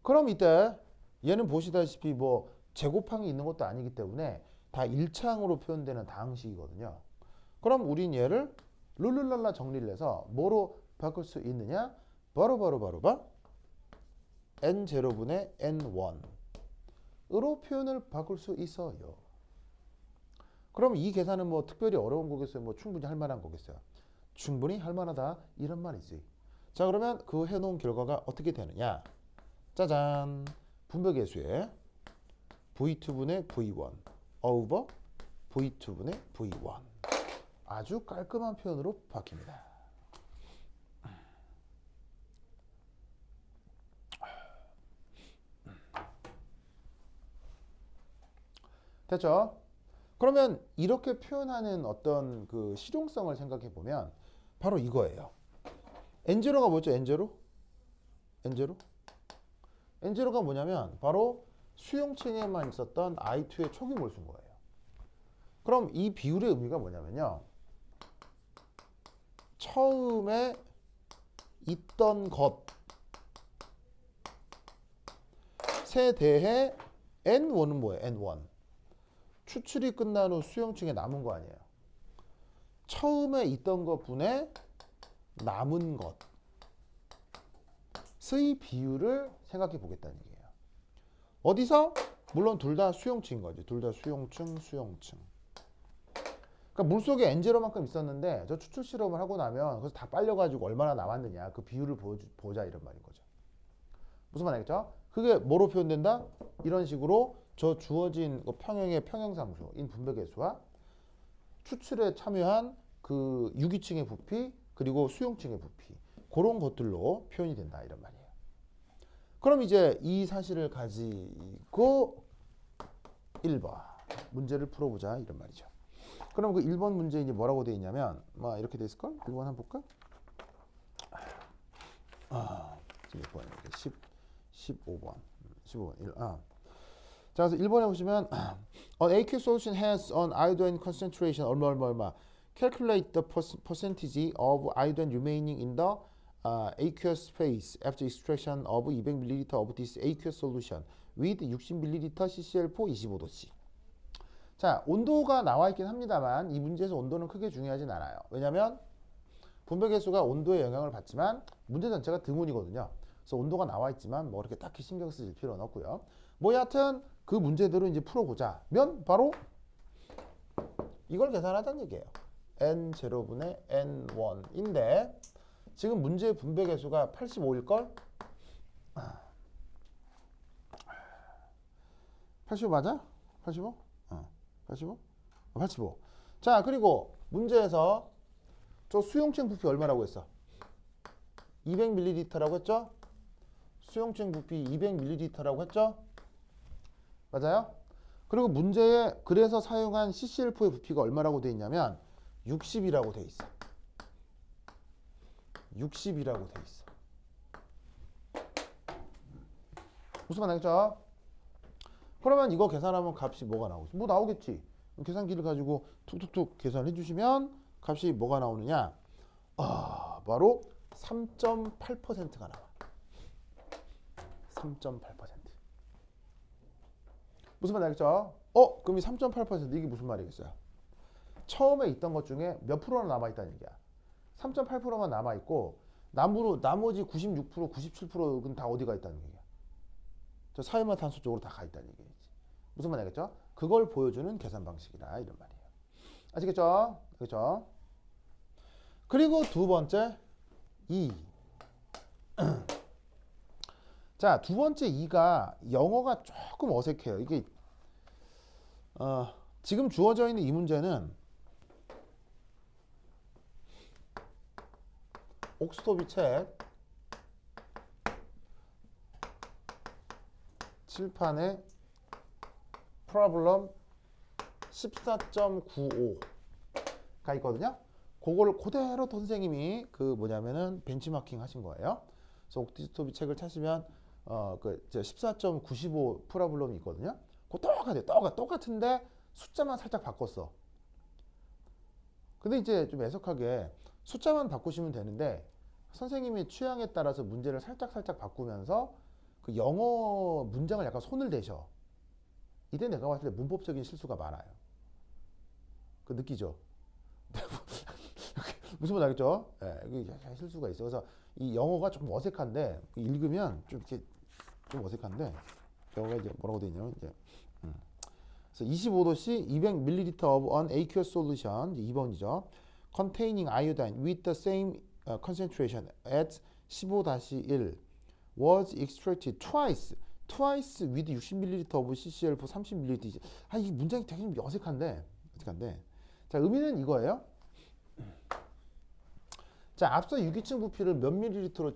그럼 이때 얘는 보시다시피 뭐 제곱항이 있는 것도 아니기 때문에 다 일차항으로 표현되는 다항식이거든요. 그럼 우린 얘를 룰루랄라 정리를 해서 뭐로 바꿀 수 있느냐? 바로 N0분의 N1으로 표현을 바꿀 수 있어요. 그럼 이 계산은 뭐 특별히 어려운 거겠어요? 뭐 충분히 할 만한 거겠어요? 충분히 할 만하다 이런 말이지. 자 그러면 그 해놓은 결과가 어떻게 되느냐? 짜잔! 분배계수에 V2분의 V1 over V2분의 V1 아주 깔끔한 표현으로 바뀝니다. 됐죠? 그러면 이렇게 표현하는 어떤 그 실용성을 생각해 보면 바로 이거예요. N0가 뭐죠? N0? N0가 뭐냐면 바로 수용층에만 있었던 I2의 초기 몰수인 거예요. 그럼 이 비율의 의미가 뭐냐면요. 처음에 있던 것에 대해 N1은 뭐예요? N1. 추출이 끝난 후 수용층에 남은 거 아니에요. 처음에 있던 것분에 남은 것의 비율을 생각해 보겠다는 얘기예요. 어디서? 물론 둘 다 수용층인 거지. 둘 다 수용층. 그러니까 물속에 N0만큼 있었는데 저 추출 실험을 하고 나면 그래서 다 빨려가지고 얼마나 남았느냐 그 비율을 보자 이런 말인 거죠. 무슨 말 알겠죠? 그게 뭐로 표현된다? 이런 식으로 저 주어진 평형의 평형상수인 분배계수와 추출에 참여한 그 유기층의 부피 그리고 수용층의 부피 그런 것들로 표현이 된다 이런 말이에요. 그럼 이제 이 사실을 가지고 1번 문제를 풀어보자 이런 말이죠. 그럼 그 1번 문제 이제 뭐라고 되어 있냐면 뭐 이렇게 돼 있을걸? 1번 한번 볼까? 지금 몇 번이야? 15번. 15번. 자, 그래서 1번에 보시면 An aqueous solution has an iodine concentration 얼마. Calculate the percentage of iodine remaining in the aqueous phase after extraction of 200ml of this aqueous solution with 60ml CCl4 25도씨. 자, 온도가 나와 있긴 합니다만 이 문제에서 온도는 크게 중요하진 않아요. 왜냐하면 분배계수가 온도에 영향을 받지만 문제 전체가 드문이거든요. 그래서 온도가 나와 있지만 뭐 그렇게 딱히 신경 쓰실 필요는 없고요. 뭐 여하튼 그 문제대로 이제 풀어보자면 바로 이걸 계산하자는 얘기예요. n0분의 n1인데 지금 문제의 분배계수가 85일걸? 85 맞아? 85? 85? 85. 자, 그리고 문제에서 저 수용층 부피 얼마라고 했어? 200ml라고 했죠? 수용층 부피 200ml라고 했죠? 맞아요? 그리고 문제에 그래서 사용한 CCl4의 부피가 얼마라고 돼 있냐면 60이라고 돼 있어. 60이라고 돼 있어. 무슨 말 나겠죠? 그러면 이거 계산하면 값이 뭐가 나오겠어? 뭐 나오겠지. 계산기를 가지고 툭툭툭 계산해 주시면 값이 뭐가 나오느냐? 바로 3.8%가 나와. 3.8%. 무슨 말 알겠죠? 그럼 이 3.8% 이게 무슨 말이겠어요? 처음에 있던 것 중에 몇 프로나 남아있다는 얘기야. 3.8%만 남아있고 나머지 96%, 97%는 다 어디가 있다는 얘기야. 저 사이화탄소 쪽으로 다 가 있다는 얘기지. 무슨 말 알겠죠? 그걸 보여주는 계산 방식이다 이런 말이에요. 아시겠죠? 그렇죠? 그리고 두 번째 2. 자, 두 번째 2가 영어가 조금 어색해요. 이게 지금 주어져 있는 이 문제는 옥스토비 책 칠판에 프로블럼 14.95가 있거든요. 그거를 그대로 선생님이 그 뭐냐면은 벤치마킹 하신 거예요. 그래서 옥스토비 책을 찾으면 그 14.95 프로블럼이 있거든요. 그거 똑같은데 숫자만 살짝 바꿨어. 근데 이제 좀 애석하게 숫자만 바꾸시면 되는데 선생님의 취향에 따라서 문제를 살짝 바꾸면서 그 영어 문장을 약간 손을 대셔. 이때 내가 봤을 때 문법적인 실수가 많아요. 그 느끼죠? 무슨 말 알겠죠? 이게 실수가 있어. 그래서 이 영어가 좀 어색한데 읽으면 좀 이렇게 좀 어색한데 저거가 이제 뭐라고 되어 있냐면 이제 그래서 25도씨 200ml of an aqueous solution 2번이죠. containing iodine with the same concentration at 15-1 was extracted twice with 60ml of CCl4 30ml. 이 문장이 되게 어색한데. 자, 의미는 이거예요. 자, 앞서 유기층 부피를 몇 ml로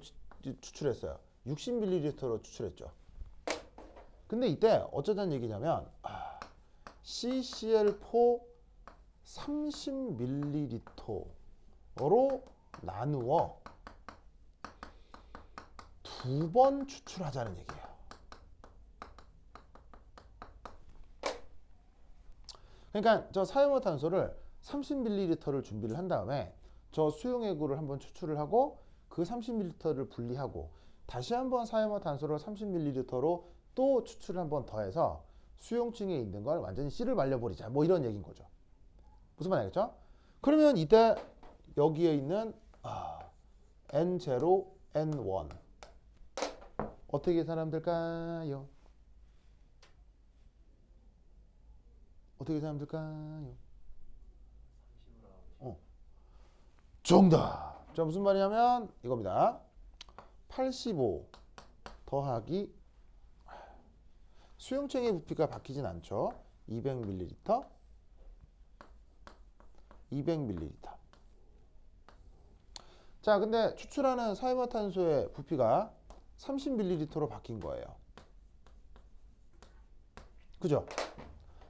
추출했어요? 60ml로 추출했죠. 근데 이때 어쩌자는 얘기냐면 CCl4 30ml로 나누어 두 번 추출하자는 얘기예요. 그러니까 저 사용화탄소를 30ml를 준비를 한 다음에 저 수용액을 한번 추출을 하고 그 30ml를 분리하고 다시 한번 사용화탄소를 30ml로 또 추출을 한번 더해서 수용층에 있는 걸 완전히 씨를 말려버리자 뭐 이런 얘기인 거죠. 무슨 말 알겠죠? 그러면 이때 여기에 있는 N0, N1 어떻게 계산하면 될까요? 어떻게 계산하면 될까요? 정답. 자, 무슨 말이냐면 이겁니다. 85 더하기 수용체의 부피가 바뀌진 않죠. 200ml 200ml. 자, 근데 추출하는 사이버탄소의 부피가 30ml로 바뀐 거예요. 그죠?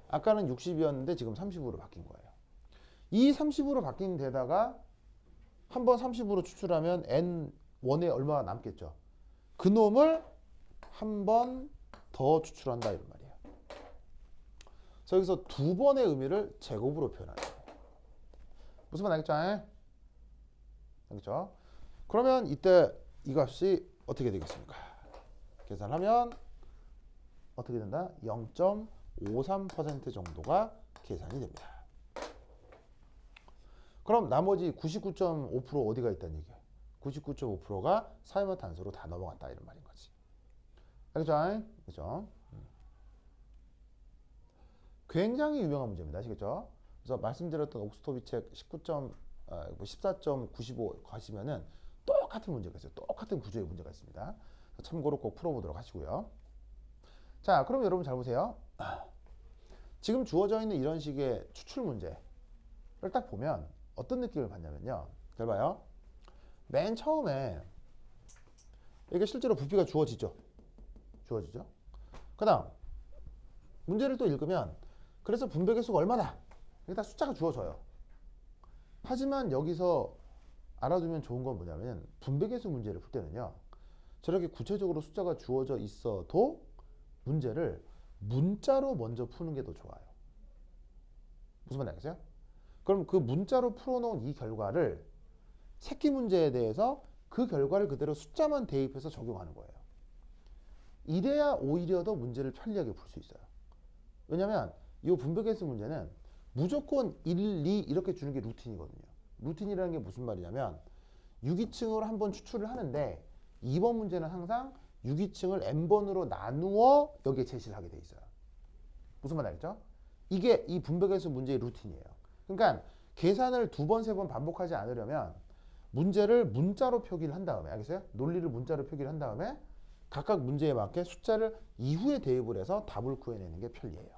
아까는 60이었는데 지금 30으로 바뀐 거예요. 이 30으로 바뀐 데다가 한번 30으로 추출하면 N1에 얼마가 남겠죠? 그 놈을 한 번 더 추출한다 이런 말이에요. 그래서 여기서 두 번의 의미를 제곱으로 표현하는 거예요. 무슨 말 알겠죠? 알겠죠? 그러면 이때 이 값이 어떻게 되겠습니까? 계산하면 어떻게 된다? 0.53% 정도가 계산이 됩니다. 그럼 나머지 99.5% 어디가 있다는 얘기야? 99.5%가 사이버탄소로 다 넘어갔다 이런 말인 거지. 알겠죠? 그죠? 굉장히 유명한 문제입니다. 아시겠죠? 그래서 말씀드렸던 옥스토비 책 14.95 가시면은 똑같은 문제가 있어요. 똑같은 구조의 문제가 있습니다. 참고로 꼭 풀어보도록 하시고요. 자, 그럼 여러분 잘 보세요. 지금 주어져 있는 이런 식의 추출 문제를 딱 보면 어떤 느낌을 받냐면요. 잘 봐요. 맨 처음에 이게 실제로 부피가 주어지죠. 그 다음 문제를 또 읽으면 그래서 분배계수가 얼마나 이게 다 숫자가 주어져요. 하지만 여기서 알아두면 좋은 건 뭐냐면 분배계수 문제를 풀 때는요. 저렇게 구체적으로 숫자가 주어져 있어도 문제를 문자로 먼저 푸는 게 더 좋아요. 무슨 말인지 알겠어요? 그럼 그 문자로 풀어놓은 이 결과를 새끼 문제에 대해서 그 결과를 그대로 숫자만 대입해서 적용하는 거예요. 이래야 오히려 더 문제를 편리하게 풀 수 있어요. 왜냐하면 이 분배계수 문제는 무조건 1, 2 이렇게 주는 게 루틴이거든요. 루틴이라는 게 무슨 말이냐면 유기층으로 한번 추출을 하는데 2번 문제는 항상 유기층을 n번으로 나누어 여기에 제시를 하게 돼 있어요. 무슨 말 알겠죠? 이게 이 분배계수 문제의 루틴이에요. 그러니까 계산을 2번, 3번 반복하지 않으려면 문제를 문자로 표기를 한 다음에, 알겠어요? 논리를 문자로 표기를 한 다음에 각각 문제에 맞게 숫자를 이후에 대입을 해서 답을 구해내는 게 편리해요.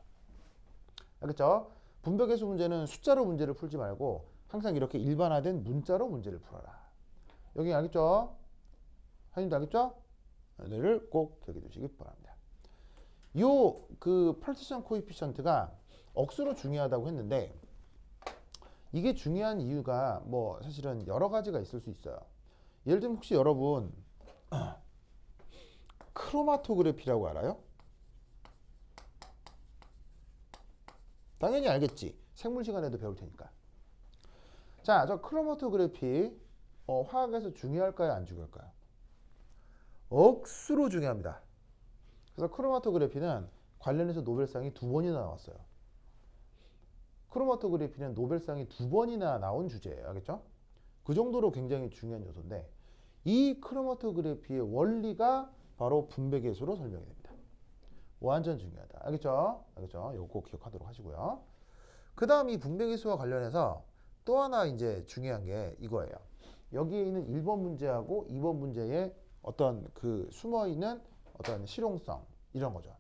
알겠죠? 분배계수 문제는 숫자로 문제를 풀지 말고 항상 이렇게 일반화된 문자로 문제를 풀어라. 여기 알겠죠? 한님도 알겠죠? 얘를 꼭 기억해 두시기 바랍니다. 요 그 파티션 코에피션트가 억수로 중요하다고 했는데 이게 중요한 이유가 뭐 사실은 여러 가지가 있을 수 있어요. 예를 들면 혹시 여러분 크로마토그래피라고 알아요? 당연히 알겠지. 생물 시간에도 배울 테니까. 자, 저 크로마토그래피 화학에서 중요할까요? 안 중요할까요? 억수로 중요합니다. 그래서 크로마토그래피는 관련해서 노벨상이 2번이나 나왔어요. 크로마토그래피는 노벨상이 2번이나 나온 주제예요. 알겠죠? 그 정도로 굉장히 중요한 요소인데 이 크로마토그래피의 원리가 바로 분배계수로 설명이 됩니다. 완전 중요하다. 알겠죠? 알겠죠? 이거 꼭 기억하도록 하시고요. 그 다음 이 분배계수와 관련해서 또 하나 이제 중요한 게 이거예요. 여기에 있는 1번 문제하고 2번 문제에 어떤 그 숨어있는 어떤 실용성 이런 거죠.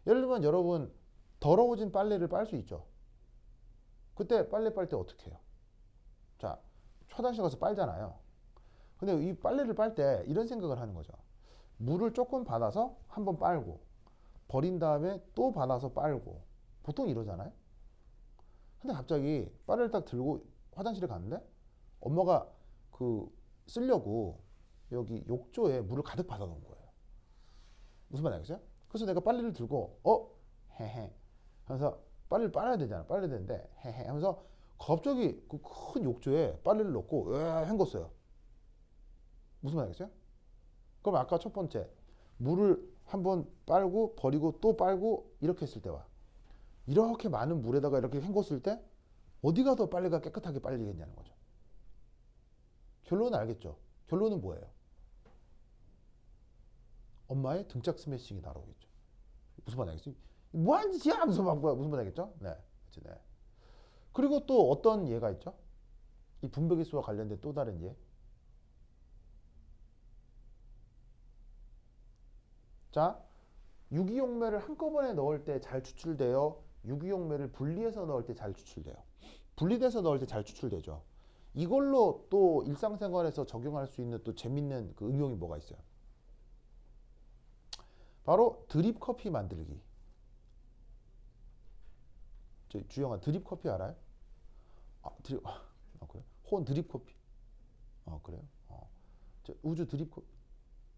예를 들면 여러분 더러워진 빨래를 빨 수 있죠. 그때 빨래 빨 때 어떻게 해요? 자, 화장실 가서 빨잖아요. 근데 이 빨래를 빨 때 이런 생각을 하는 거죠. 물을 조금 받아서 한번 빨고 버린 다음에 또 받아서 빨고 보통 이러잖아요. 근데 갑자기 빨래를 딱 들고 화장실에 갔는데 엄마가 그 쓰려고 여기 욕조에 물을 가득 받아 놓은 거예요. 무슨 말인지 알겠어요? 그래서 내가 빨래를 들고 헤헤 하면서 빨래를 빨아야 되잖아. 빨아야 되는데 헤헤 하면서 갑자기 그 큰 욕조에 빨래를 넣고 헹궜어요. 무슨 말이겠어요? 그럼 아까 첫 번째 물을 한번 빨고 버리고 또 빨고 이렇게 했을 때와 이렇게 많은 물에다가 이렇게 헹궜을 때 어디가 더 빨래가 깨끗하게 빨리겠냐는 거죠. 결론은 알겠죠? 결론은 뭐예요? 엄마의 등짝 스매싱이 날아오겠죠. 무슨 말 알겠어요? 뭐하는 짓이야? 하면서 막 무슨 말 알겠죠? 네. 그렇지, 네. 그리고 또 어떤 예가 있죠? 이 분배기수와 관련된 또 다른 예. 자, 유기용매를 한꺼번에 넣을 때 잘 추출돼요. 유기용매를 분리해서 넣을 때 잘 추출돼요. 분리돼서 넣을 때 잘 추출되죠. 이걸로 또 일상생활에서 적용할 수 있는 또 재밌는 그 응용이 뭐가 있어요? 바로 드립 커피 만들기. 주영아 드립 커피 알아요? 드립 그래? 혼 드립 커피. 그래요? 우주 드립 커피.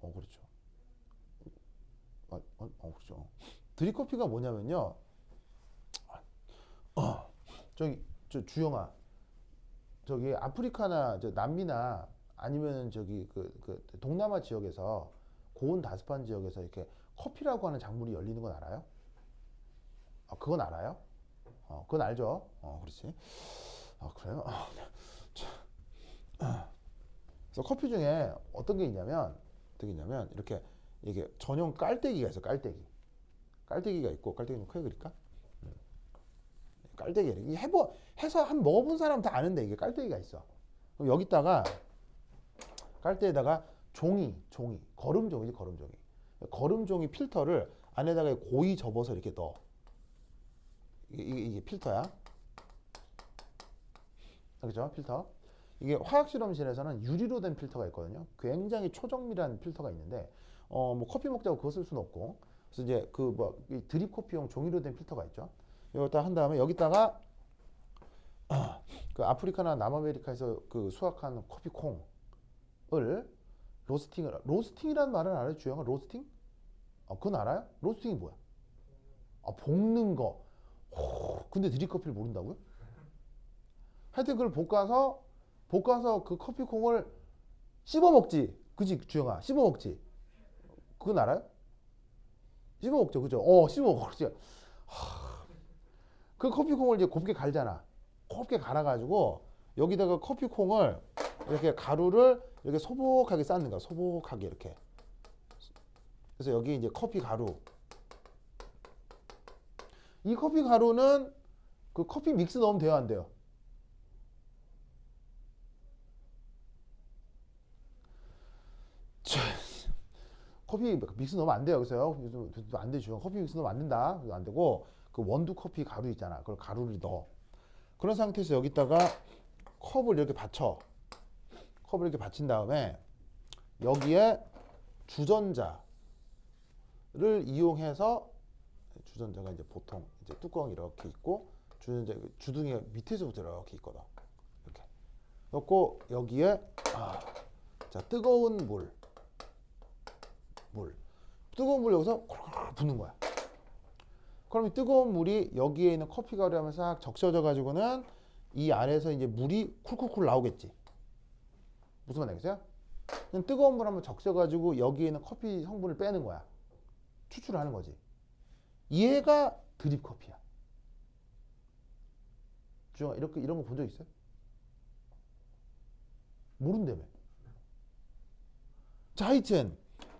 그렇죠. 그렇죠. 드립 커피가 뭐냐면요. 주영아, 저기 아프리카나 남미나 아니면 저기 그 동남아 지역에서 고온 다습한 지역에서 이렇게 커피라고 하는 작물이 열리는 건 알아요? 그건 알아요? 그건 알죠? 그렇지. 그래요? 그래서 커피 중에 어떤 게 있냐면 이렇게 이게 전용 깔때기가 있어. 깔때기가 있고 깔때기 좀 크게 그릴까? 깔때기 이게 해서 한 먹어본 사람 다 아는데 이게 깔때기가 있어. 그럼 여기다가 깔때에다가 거름종이지. 거름종이 필터를 안에다가 고이 접어서 이렇게 넣어. 이게 필터야. 그렇죠? 필터. 이게 화학 실험실에서는 유리로 된 필터가 있거든요. 굉장히 초정밀한 필터가 있는데 뭐 커피 먹자고 그거 쓸 수는 없고. 그래서 이제 이 드립 커피용 종이로 된 필터가 있죠. 이거다 한 다음에 여기다가 그 아프리카나 남아메리카에서 그 수확한 커피 콩을 로스팅이라는 말은 알아요, 주영아? 로스팅? 그건 알아요? 로스팅이 뭐야? 볶는 거. 근데 드립 커피를 모른다고요? 하여튼 그걸 볶아서 그 커피 콩을 씹어 먹지. 그지, 주영아? 씹어 먹지. 그건 알아요? 씹어 먹죠, 그죠? 씹어 먹어, 그렇지. 그 커피 콩을 이제 곱게 갈잖아. 곱게 갈아가지고 여기다가 커피 콩을 이렇게 가루를 이렇게 소복하게 쌓는 거야. 소복하게 이렇게. 그래서 여기 이제 커피 가루. 이 커피 가루는 그 커피 믹스 넣으면 돼요, 안 돼요? 커피 믹스 넣으면 안 돼요. 그래서요. 안 되죠. 커피 믹스 넣으면 안 된다. 안 되고 그 원두 커피 가루 있잖아. 그걸 가루를 넣어. 그런 상태에서 여기다가 컵을 이렇게 받쳐. 컵을 이렇게 받친 다음에 여기에 주전자를 이용해서 주전자가 이제 보통 이제 뚜껑이 이렇게 있고 주둥이가 밑에서부터 이렇게 있거든. 이렇게 넣고 여기에 자 뜨거운 물 뜨거운 물 여기서 콜콜 붓는 거야. 그럼 이 뜨거운 물이 여기에 있는 커피 가루에 하면 싹 적셔져 가지고는 이 안에서 이제 물이 쿨쿨쿨 나오겠지. 무슨 말 알겠어요? 그냥 뜨거운 물 한번 적셔 가지고 여기에 있는 커피 성분을 빼는 거야. 추출하는 거지. 얘가 드립 커피야. 주영아 이런 거 본 적 있어요? 모른다며. 자, 하여튼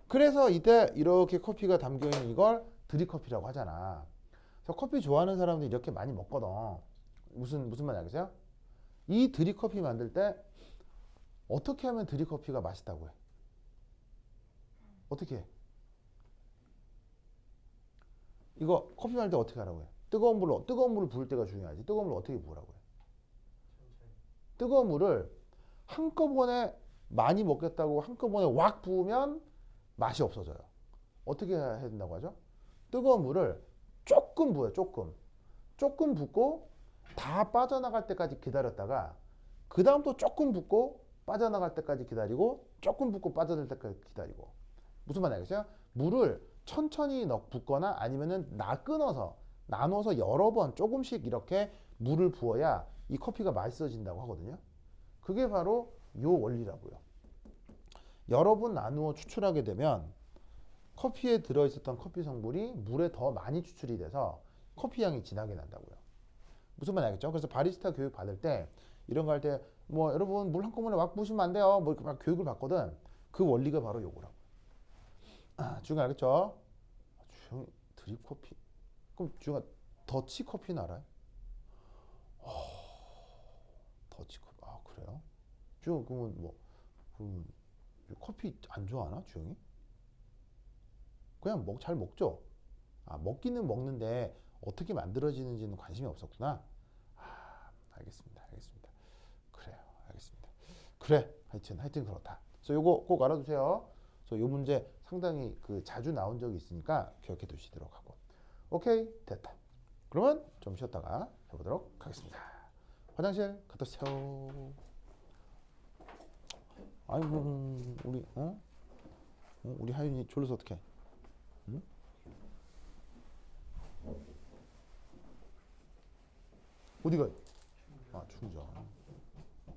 그래서 이때 이렇게 커피가 담겨 있는 이걸 드립 커피라고 하잖아. 그래서 커피 좋아하는 사람들이 이렇게 많이 먹거든. 무슨 말 알겠어요? 이 드립 커피 만들 때 어떻게 하면 드립 커피가 맛있다고 해? 어떻게 해? 이거 커피 만들 때 어떻게 하라고 해? 뜨거운 물을 부을 때가 중요하지. 뜨거운 물을 어떻게 부으라고 해? 뜨거운 물을 한꺼번에 많이 먹겠다고 한꺼번에 왁 부으면 맛이 없어져요. 어떻게 해야 된다고 하죠? 뜨거운 물을 조금 부어요. 조금 붓고 다 빠져나갈 때까지 기다렸다가 그 다음 또 조금 붓고 빠져나갈 때까지 기다리고 조금 붓고 빠져들 때까지 기다리고. 무슨 말 알겠어요? 물을 천천히 붓거나 아니면은 나눠서 여러 번 조금씩 이렇게 물을 부어야 이 커피가 맛있어진다고 하거든요. 그게 바로 요 원리라고요. 여러 번 나누어 추출하게 되면 커피에 들어있었던 커피 성분이 물에 더 많이 추출이 돼서 커피 향이 진하게 난다고요. 무슨 말 알겠죠? 그래서 바리스타 교육 받을 때 이런 거 할 때 뭐 여러분 물 한꺼번에 막 부으시면 안 돼요. 뭐 이렇게 막 교육을 받거든. 그 원리가 바로 요거라고. 주영아 알겠죠? 주영이 드립 커피. 그럼 주영아 더치 커피는 알아요? 더치 커피. 그래요? 주영 그러면 뭐 그러면 커피 안 좋아하나 주영이? 그냥 잘 먹죠. 아 먹기는 먹는데 어떻게 만들어지는지는 관심이 없었구나. 아 알겠습니다. 알겠습니다. 그래요. 알겠습니다. 그래. 하여튼 그렇다. 그래서 요거 꼭 알아두세요. 그래서 요 문제 상당히 그 자주 나온 적이 있으니까 기억해 두시도록 하고. 오케이 됐다. 그러면 좀 쉬었다가 해보도록 하겠습니다. 화장실 갔다 오세요. 아이고 우리 우리 하윤이 졸려서 어떡해? 응? 어디가? 아 충전.